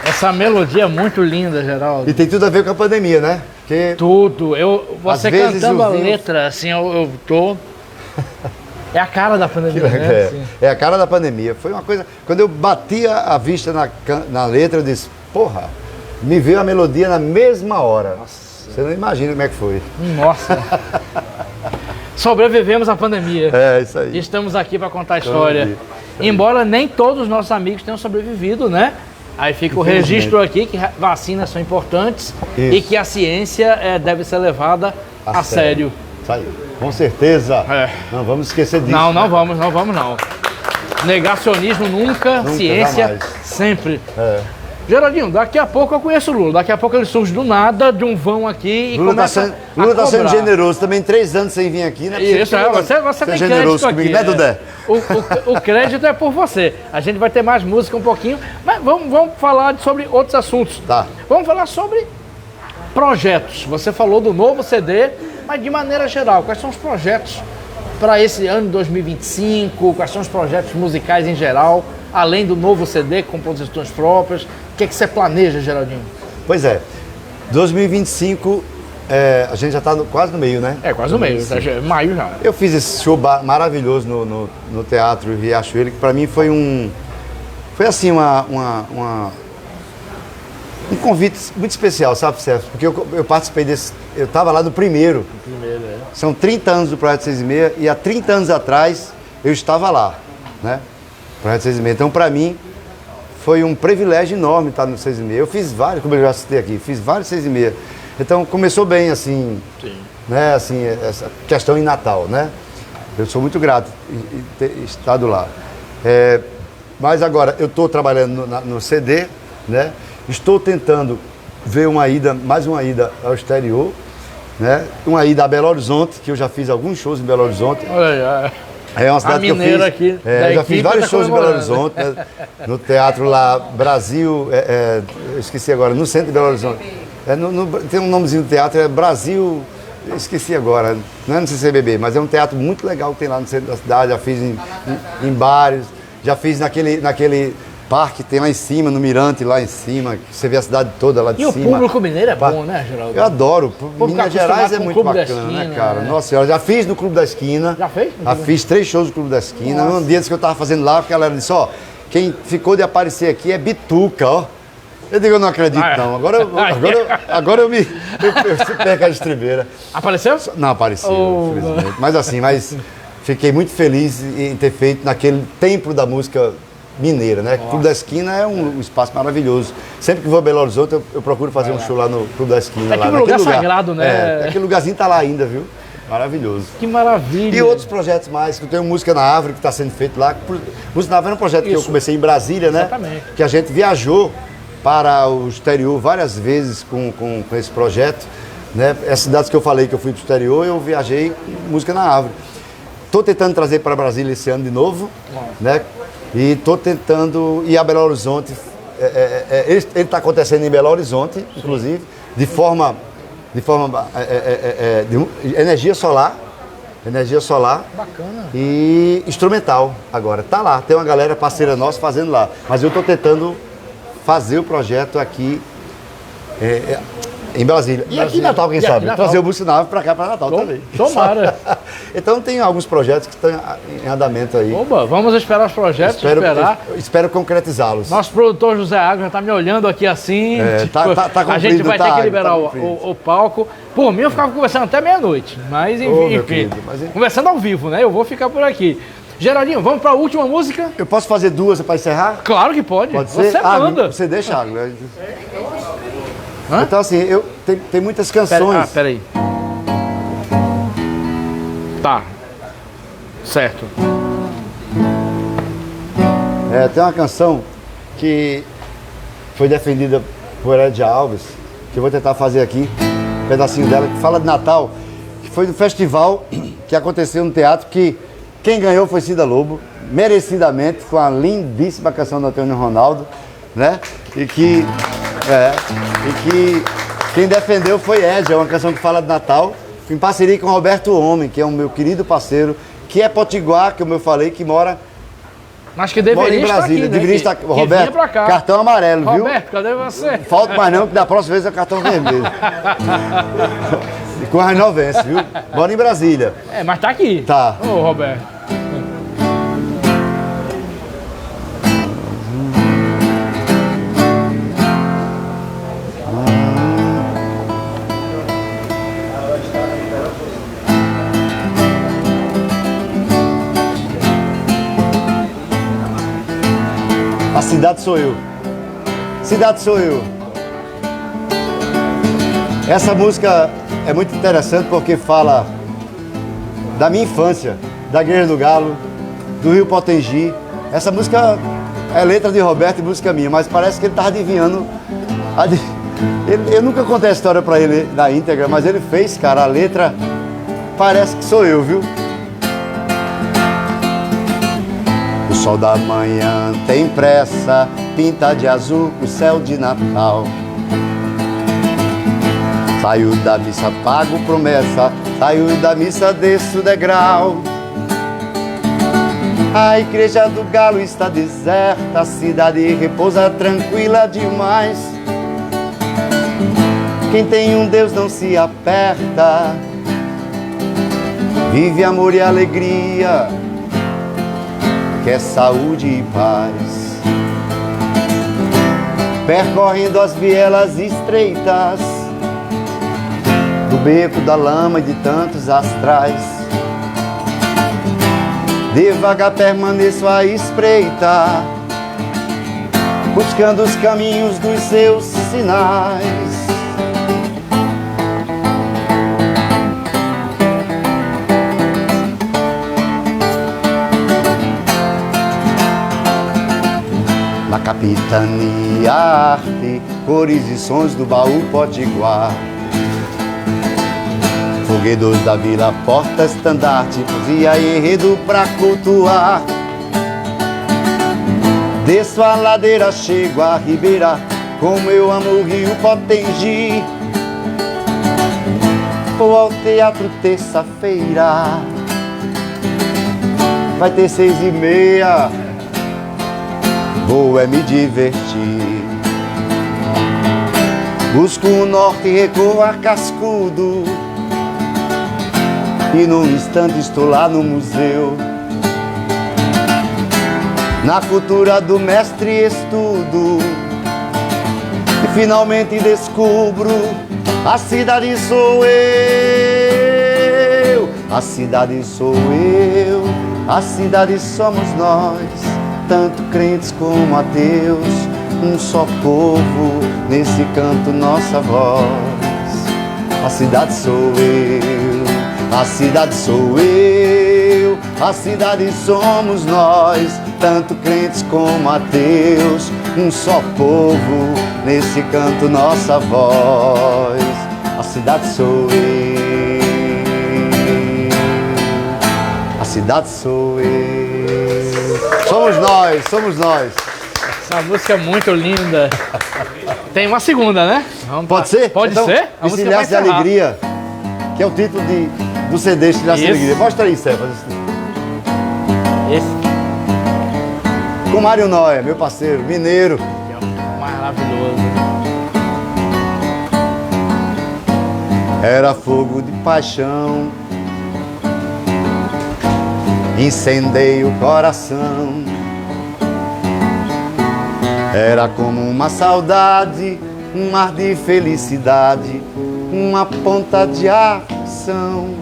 [SPEAKER 1] Essa melodia é muito linda, Geraldo.
[SPEAKER 2] E tem tudo a ver com a pandemia, né? Porque
[SPEAKER 1] Tudo. Você
[SPEAKER 2] às vezes
[SPEAKER 1] cantando a
[SPEAKER 2] o vinho-
[SPEAKER 1] letra, assim, eu tô... É a cara da pandemia, né? Assim.
[SPEAKER 2] É a cara da pandemia. Foi uma coisa. Quando eu bati a vista na letra, eu disse, porra, me veio a melodia na mesma hora. Você não imagina como é que foi.
[SPEAKER 1] Nossa. Sobrevivemos à pandemia.
[SPEAKER 2] É, isso aí.
[SPEAKER 1] Estamos aqui para contar a história.
[SPEAKER 2] Sobrevivi.
[SPEAKER 1] Embora nem todos os nossos amigos tenham sobrevivido, né? Aí fica o
[SPEAKER 2] Infelizmente.
[SPEAKER 1] registro aqui que vacinas são importantes
[SPEAKER 2] Isso.
[SPEAKER 1] e que a ciência deve ser levada a sério.
[SPEAKER 2] Isso aí. Com certeza.
[SPEAKER 1] É.
[SPEAKER 2] Não vamos esquecer disso.
[SPEAKER 1] Não, não
[SPEAKER 2] né?
[SPEAKER 1] vamos, não vamos não. Negacionismo nunca,
[SPEAKER 2] Nunca,
[SPEAKER 1] ciência
[SPEAKER 2] jamais.
[SPEAKER 1] sempre.
[SPEAKER 2] É.
[SPEAKER 1] Geraldinho, daqui a pouco eu conheço o Lula. Daqui a pouco ele surge do nada, de um vão aqui e
[SPEAKER 2] Lula
[SPEAKER 1] começa
[SPEAKER 2] Lula tá sendo
[SPEAKER 1] cobrar.
[SPEAKER 2] generoso também, 3 anos sem vir aqui, né?
[SPEAKER 1] Isso, você tem
[SPEAKER 2] generoso
[SPEAKER 1] crédito
[SPEAKER 2] comigo,
[SPEAKER 1] aqui.
[SPEAKER 2] né, Dudé?
[SPEAKER 1] O crédito é por você. A gente vai ter mais música um pouquinho, mas vamos falar sobre outros assuntos.
[SPEAKER 2] Tá.
[SPEAKER 1] Vamos falar sobre projetos. Você falou do novo CD, mas de maneira geral, quais são os projetos para esse ano de 2025? Quais são os projetos musicais em geral? além do novo CD, composições próprias? O que é que você planeja, Geraldinho?
[SPEAKER 2] Pois é, 2025, a gente já está quase no meio, né?
[SPEAKER 1] É, quase no meio, maio já.
[SPEAKER 2] Eu fiz esse show maravilhoso no Teatro Riachuelo, que para mim foi assim, um convite muito especial, sabe, Sérgio? Porque eu participei desse, eu estava lá no primeiro. São 30 anos do Projeto 6 e Meia e há 30 anos atrás eu estava lá, né? Projeto 6 e Meia. Então, para mim, foi um privilégio enorme estar no 6 e Meia. Eu fiz vários, como eu já citei aqui, fiz vários 6 e Meia. Então, começou bem, assim, né? Assim, essa questão em Natal, né? Eu sou muito grato em ter estado lá. Mas agora, eu estou trabalhando no CD, né? Estou tentando ver mais uma ida ao exterior, né? Uma ida a Belo Horizonte, que eu já fiz alguns shows em Belo Horizonte.
[SPEAKER 1] Olha aí,
[SPEAKER 2] é uma cidade que eu fiz.
[SPEAKER 1] Aqui,
[SPEAKER 2] já fiz vários shows em Belo Horizonte, né? No teatro lá, Brasil, eu esqueci agora, no centro de Belo Horizonte. Tem um nomezinho do teatro, é Brasil, eu esqueci agora, não é no CCBB, mas é um teatro muito legal que tem lá no centro da cidade. Já fiz em bares, já fiz naquele parque que tem lá em cima, no Mirante, lá em cima, que você vê a cidade toda lá de cima.
[SPEAKER 1] E o público mineiro é bom, né, Geraldo?
[SPEAKER 2] Eu adoro. Minas Gerais é muito bacana,
[SPEAKER 1] esquina,
[SPEAKER 2] né, cara? Nossa senhora, já fiz no Clube da Esquina.
[SPEAKER 1] Já fez?
[SPEAKER 2] Já fiz 3 shows no Clube da Esquina. Um dia que eu tava fazendo lá, a galera disse, ó, quem ficou de aparecer aqui é Bituca, ó. Eu digo, eu não acredito, não. Agora eu perco a estribeira.
[SPEAKER 1] Apareceu?
[SPEAKER 2] Não apareceu, infelizmente. Mas fiquei muito feliz em ter feito naquele templo da música mineira, né? O Clube da Esquina é um espaço maravilhoso. Sempre que vou a Belo Horizonte, eu procuro fazer um show lá no Clube da Esquina.
[SPEAKER 1] É aquele lugar sagrado, né?
[SPEAKER 2] Aquele lugarzinho tá lá ainda, viu? Maravilhoso.
[SPEAKER 1] Que maravilha.
[SPEAKER 2] E outros projetos mais, que eu tenho Música na Árvore, que está sendo feito lá. Música na Árvore é um projeto que eu comecei em Brasília, né?
[SPEAKER 1] Exatamente.
[SPEAKER 2] Que a gente viajou para o exterior várias vezes com esse projeto, né? As cidades que eu falei que eu fui para o exterior, eu viajei com Música na Árvore. Estou tentando trazer para Brasília esse ano de novo, né? E estou tentando ir a Belo Horizonte. Ele está acontecendo em Belo Horizonte, inclusive, de forma de energia solar. Energia solar.
[SPEAKER 1] Bacana.
[SPEAKER 2] E instrumental agora. Tá lá, tem uma galera parceira nossa fazendo lá. Mas eu estou tentando fazer o projeto aqui em Brasília. E aqui em Natal, quem sabe? Trazer o Música na Árvore para cá, para Natal também.
[SPEAKER 1] Tomara.
[SPEAKER 2] Então tem alguns projetos que estão em andamento aí.
[SPEAKER 1] Oba, vamos esperar os projetos,
[SPEAKER 2] espero concretizá-los.
[SPEAKER 1] Nosso produtor José Água já está me olhando aqui assim. A gente vai ter que liberar o palco. Por mim, eu ficava conversando até meia-noite. Mas enfim, conversando ao vivo, né? Eu vou ficar por aqui. Geraldinho, vamos para a última música?
[SPEAKER 2] Eu posso fazer 2 para encerrar?
[SPEAKER 1] Claro que pode.
[SPEAKER 2] Pode ser?
[SPEAKER 1] Você manda.
[SPEAKER 2] Você deixa, Água. Então assim, tem muitas canções.
[SPEAKER 1] Peraí. Tá. Certo.
[SPEAKER 2] Tem uma canção que foi defendida por Ed Alves, que eu vou tentar fazer aqui, um pedacinho dela, que fala de Natal, que foi do festival que aconteceu no teatro, que quem ganhou foi Cida Lobo, merecidamente, com a lindíssima canção do Antônio Ronaldo, né? E que quem defendeu foi Ed, é uma canção que fala de Natal, em parceria com Roberto Homem, que é um meu querido parceiro, que é potiguar, como eu falei, que mora
[SPEAKER 1] Mas que deveria
[SPEAKER 2] em Brasília.
[SPEAKER 1] Estar aqui, né?
[SPEAKER 2] Deveria estar... Roberto,
[SPEAKER 1] pra cá.
[SPEAKER 2] Cartão amarelo, viu?
[SPEAKER 1] Roberto, cadê você?
[SPEAKER 2] Falta mais não, que da próxima vez é cartão vermelho. Com a Renovense, viu? Mora em Brasília.
[SPEAKER 1] Mas tá aqui.
[SPEAKER 2] Tá.
[SPEAKER 1] Ô, Roberto.
[SPEAKER 2] A cidade sou eu. Cidade sou eu. Essa música é muito interessante porque fala da minha infância, da Igreja do Galo, do Rio Potengi. Essa música é letra de Roberto e música minha, mas parece que ele está adivinhando. Eu nunca contei a história para ele na íntegra, mas ele fez, cara, a letra parece que sou eu, viu? O sol da manhã tem pressa, pinta de azul o céu de Natal. Saio da missa, pago promessa, saio da missa, desço o degrau. A igreja do Galo está deserta, a cidade repousa tranquila demais. Quem tem um Deus não se aperta, vive amor e alegria, quer saúde e paz. Percorrendo as vielas estreitas do beco da lama e de tantos astrais, devagar permaneço à espreita, buscando os caminhos dos seus sinais. Na capitania, arte, cores e sons do baú potiguar, fogueiros da vila, porta, estandarte, poesia e enredo pra cultuar. Desço a ladeira, chego à ribeira, como eu amo o rio Potengi. Vou ao teatro terça-feira, vai ter 6h30, vou é me divertir. Busco o norte e recuo a cascudo, e num instante estou lá no museu. Na cultura do mestre estudo, e finalmente descubro: a cidade sou eu, a cidade sou eu, a cidade somos nós, tanto crentes como ateus, um só povo, nesse canto nossa voz. A cidade sou eu, a cidade sou eu, a cidade somos nós, tanto crentes como ateus, um só povo, nesse canto nossa voz. A cidade sou eu, a cidade sou eu. Somos nós, somos nós.
[SPEAKER 1] Essa música é muito linda. Tem uma segunda, né?
[SPEAKER 2] Pode ser?
[SPEAKER 1] Pode
[SPEAKER 2] então,
[SPEAKER 1] ser? A música vai
[SPEAKER 2] Estilhaços de
[SPEAKER 1] encerrar.
[SPEAKER 2] Alegria, que é o título do CD Estilhaços de
[SPEAKER 1] Isso.
[SPEAKER 2] Alegria. Mostra aí, Cefas.
[SPEAKER 1] Esse
[SPEAKER 2] Com Mário Noia, meu parceiro, mineiro.
[SPEAKER 1] é o maravilhoso.
[SPEAKER 2] Era fogo de paixão, incendeia o coração. Era como uma saudade, um mar de felicidade, uma ponta de aflição.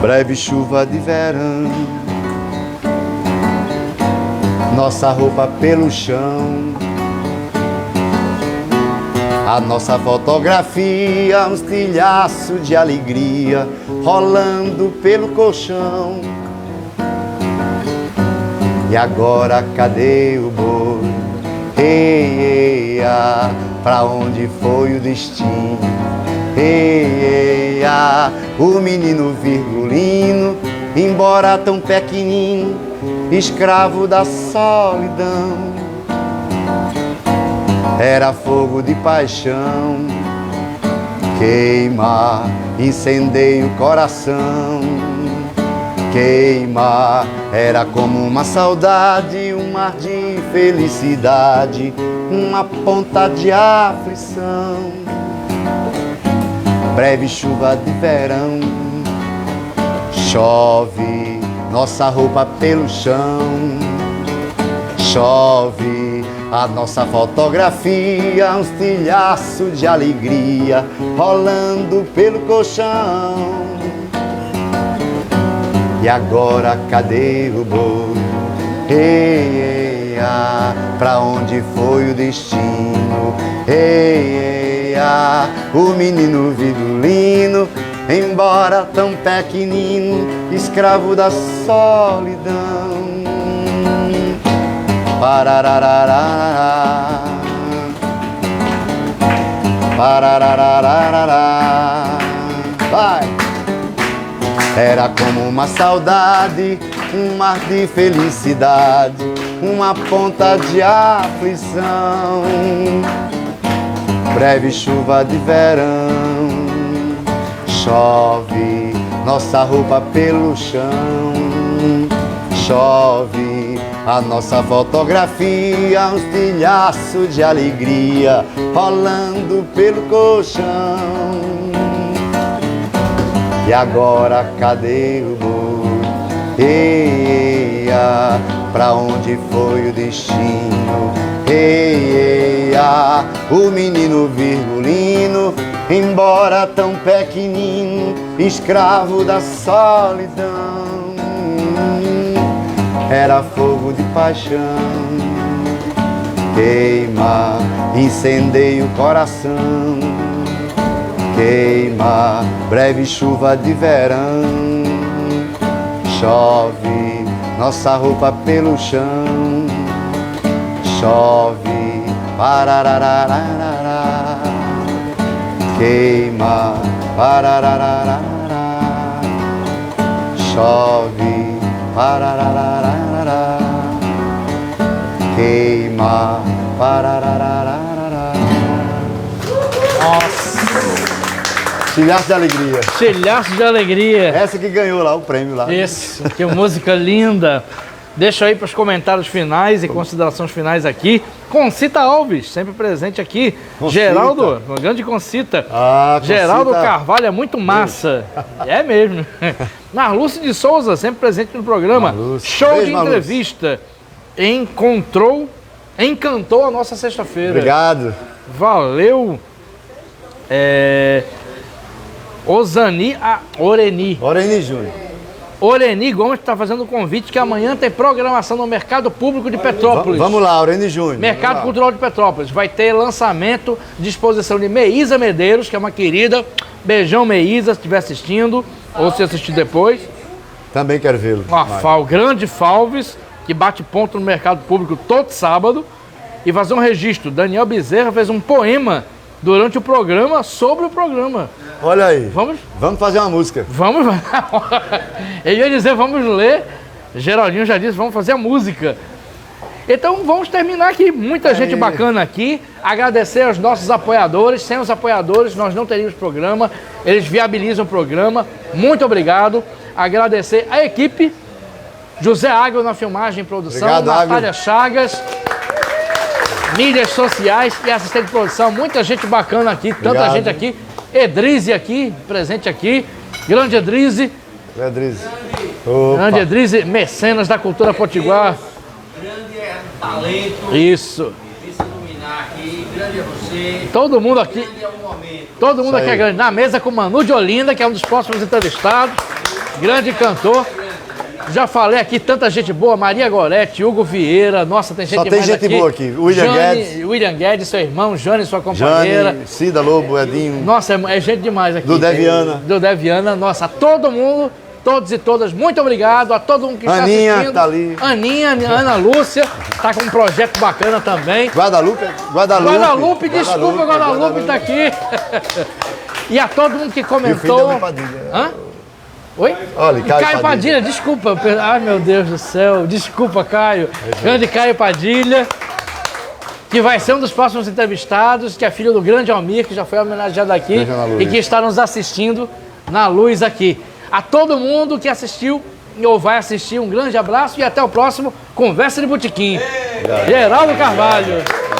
[SPEAKER 2] Breve chuva de verão, nossa roupa pelo chão, a nossa fotografia, um estilhaço de alegria rolando pelo colchão. E agora cadê o boi? Ei, ei, ah, pra onde foi o destino? Ei, ei, ah, o menino virgulino, embora tão pequenino, escravo da solidão. Era fogo de paixão, queima, incendeia o coração. Queima, era como uma saudade, um mar de felicidade, uma ponta de aflição. Breve chuva de verão, chove, nossa roupa pelo chão. Chove, a nossa fotografia, um estilhaço de alegria rolando pelo colchão. E agora cadê o boi? Ei, ei, ah, pra onde foi o destino? Ei, ei, ah, o menino virgulino, embora tão pequenino, escravo da solidão. Pararararará, pararararará, vai! Era como uma saudade, um mar de felicidade, uma ponta de aflição. Breve chuva de verão, chove, nossa roupa pelo chão. Chove a nossa fotografia, uns tilhaços de alegria rolando pelo colchão. E agora cadê o boi? Eia, pra onde foi o destino? Eia, o menino virgulino, embora tão pequenino, escravo da solidão. Era fogo de paixão, queima, incendeia o coração. Queima, breve chuva de verão. Chove nossa roupa pelo chão. Chove, parararararará. Queima, parararararará. Chove, parararararará. Queima, parararararará.
[SPEAKER 1] Nossa!
[SPEAKER 2] Tilhaço de alegria.
[SPEAKER 1] Tilhaço de alegria.
[SPEAKER 2] Essa que ganhou lá o prêmio lá.
[SPEAKER 1] Isso, que música linda. Deixa aí para os comentários finais e considerações finais aqui. Concita Alves, sempre presente aqui.
[SPEAKER 2] Concita.
[SPEAKER 1] Geraldo, uma grande Concita.
[SPEAKER 2] Ah,
[SPEAKER 1] Geraldo
[SPEAKER 2] Concita.
[SPEAKER 1] Carvalho é muito massa. É mesmo. Marluce de Souza, sempre presente no programa.
[SPEAKER 2] Marluce.
[SPEAKER 1] Show
[SPEAKER 2] Beijo,
[SPEAKER 1] de
[SPEAKER 2] Marluce.
[SPEAKER 1] entrevista. Encantou a nossa sexta-feira.
[SPEAKER 2] Obrigado.
[SPEAKER 1] Valeu. Oreni
[SPEAKER 2] Júnior.
[SPEAKER 1] Oreni Gomes está fazendo um convite que amanhã tem programação no Mercado Público de Petrópolis.
[SPEAKER 2] Vamos lá, Oreni Júnior.
[SPEAKER 1] Mercado Cultural de Petrópolis. Vai ter lançamento de exposição de Meísa Medeiros, que é uma querida. Beijão, Meísa, se estiver assistindo ou se assistir depois.
[SPEAKER 2] Também quero vê-lo.
[SPEAKER 1] O grande Falves, que bate ponto no Mercado Público todo sábado. E fazer um registro. Daniel Bezerra fez um poema durante o programa sobre o programa.
[SPEAKER 2] Olha aí.
[SPEAKER 1] Vamos
[SPEAKER 2] fazer uma música.
[SPEAKER 1] Vamos. Ele ia dizer, vamos ler. Geraldinho já disse, vamos fazer a música. Então vamos terminar aqui. Muita gente bacana aqui. Agradecer aos nossos apoiadores. Sem os apoiadores nós não teríamos programa. Eles viabilizam o programa. Muito obrigado. Agradecer a equipe. José Águio na filmagem e produção.
[SPEAKER 2] Obrigado,
[SPEAKER 1] Natália
[SPEAKER 2] Águio.
[SPEAKER 1] Chagas. Mídias sociais e assistente de produção. Muita gente bacana aqui. Tanta
[SPEAKER 2] Obrigado.
[SPEAKER 1] gente aqui. Edrize aqui, presente aqui. Grande Edrize.
[SPEAKER 2] Edrize.
[SPEAKER 1] Grande Edrize, mecenas da cultura potiguar.
[SPEAKER 4] Grande talento.
[SPEAKER 1] Isso.
[SPEAKER 4] Se iluminar aqui. Grande é você.
[SPEAKER 1] Todo mundo aqui.
[SPEAKER 4] Grande é o momento.
[SPEAKER 1] Todo mundo
[SPEAKER 2] Isso
[SPEAKER 1] aqui é
[SPEAKER 2] aí.
[SPEAKER 1] grande. Na mesa com Manu de Olinda, que é um dos próximos entrevistados. Grande cantor. Já falei aqui, tanta gente boa. Maria Gorete, Hugo Vieira. Nossa, tem gente
[SPEAKER 2] Só tem
[SPEAKER 1] demais
[SPEAKER 2] gente
[SPEAKER 1] aqui.
[SPEAKER 2] boa aqui. William Guedes.
[SPEAKER 1] William Guedes, seu irmão. Jane, sua companheira.
[SPEAKER 2] Jane, Cida Lobo, Edinho.
[SPEAKER 1] Nossa, é gente demais aqui.
[SPEAKER 2] Do Deviana.
[SPEAKER 1] Do Deviana. Nossa, a todo mundo, todos e todas, muito obrigado. A todo mundo que está
[SPEAKER 2] Aninha,
[SPEAKER 1] assistindo.
[SPEAKER 2] tá ali.
[SPEAKER 1] Aninha, Ana Lúcia, tá com um projeto bacana também.
[SPEAKER 2] Guadalupe.
[SPEAKER 1] Desculpa, Guadalupe tá aqui. E a todo mundo que
[SPEAKER 2] E o filho
[SPEAKER 1] comentou.
[SPEAKER 2] da Padilha.
[SPEAKER 1] Hã? Oi?
[SPEAKER 2] Olha, Caio
[SPEAKER 1] Padilha, desculpa. Ai, meu Deus do céu. Desculpa, Caio. Grande Caio Padilha, que vai ser um dos próximos entrevistados, que é filho do grande Almir, que já foi homenageado aqui
[SPEAKER 2] Beijo na luz.
[SPEAKER 1] e que está nos assistindo na luz aqui. A todo mundo que assistiu ou vai assistir, um grande abraço e até o próximo Conversa de Botequim. Geraldo Carvalho.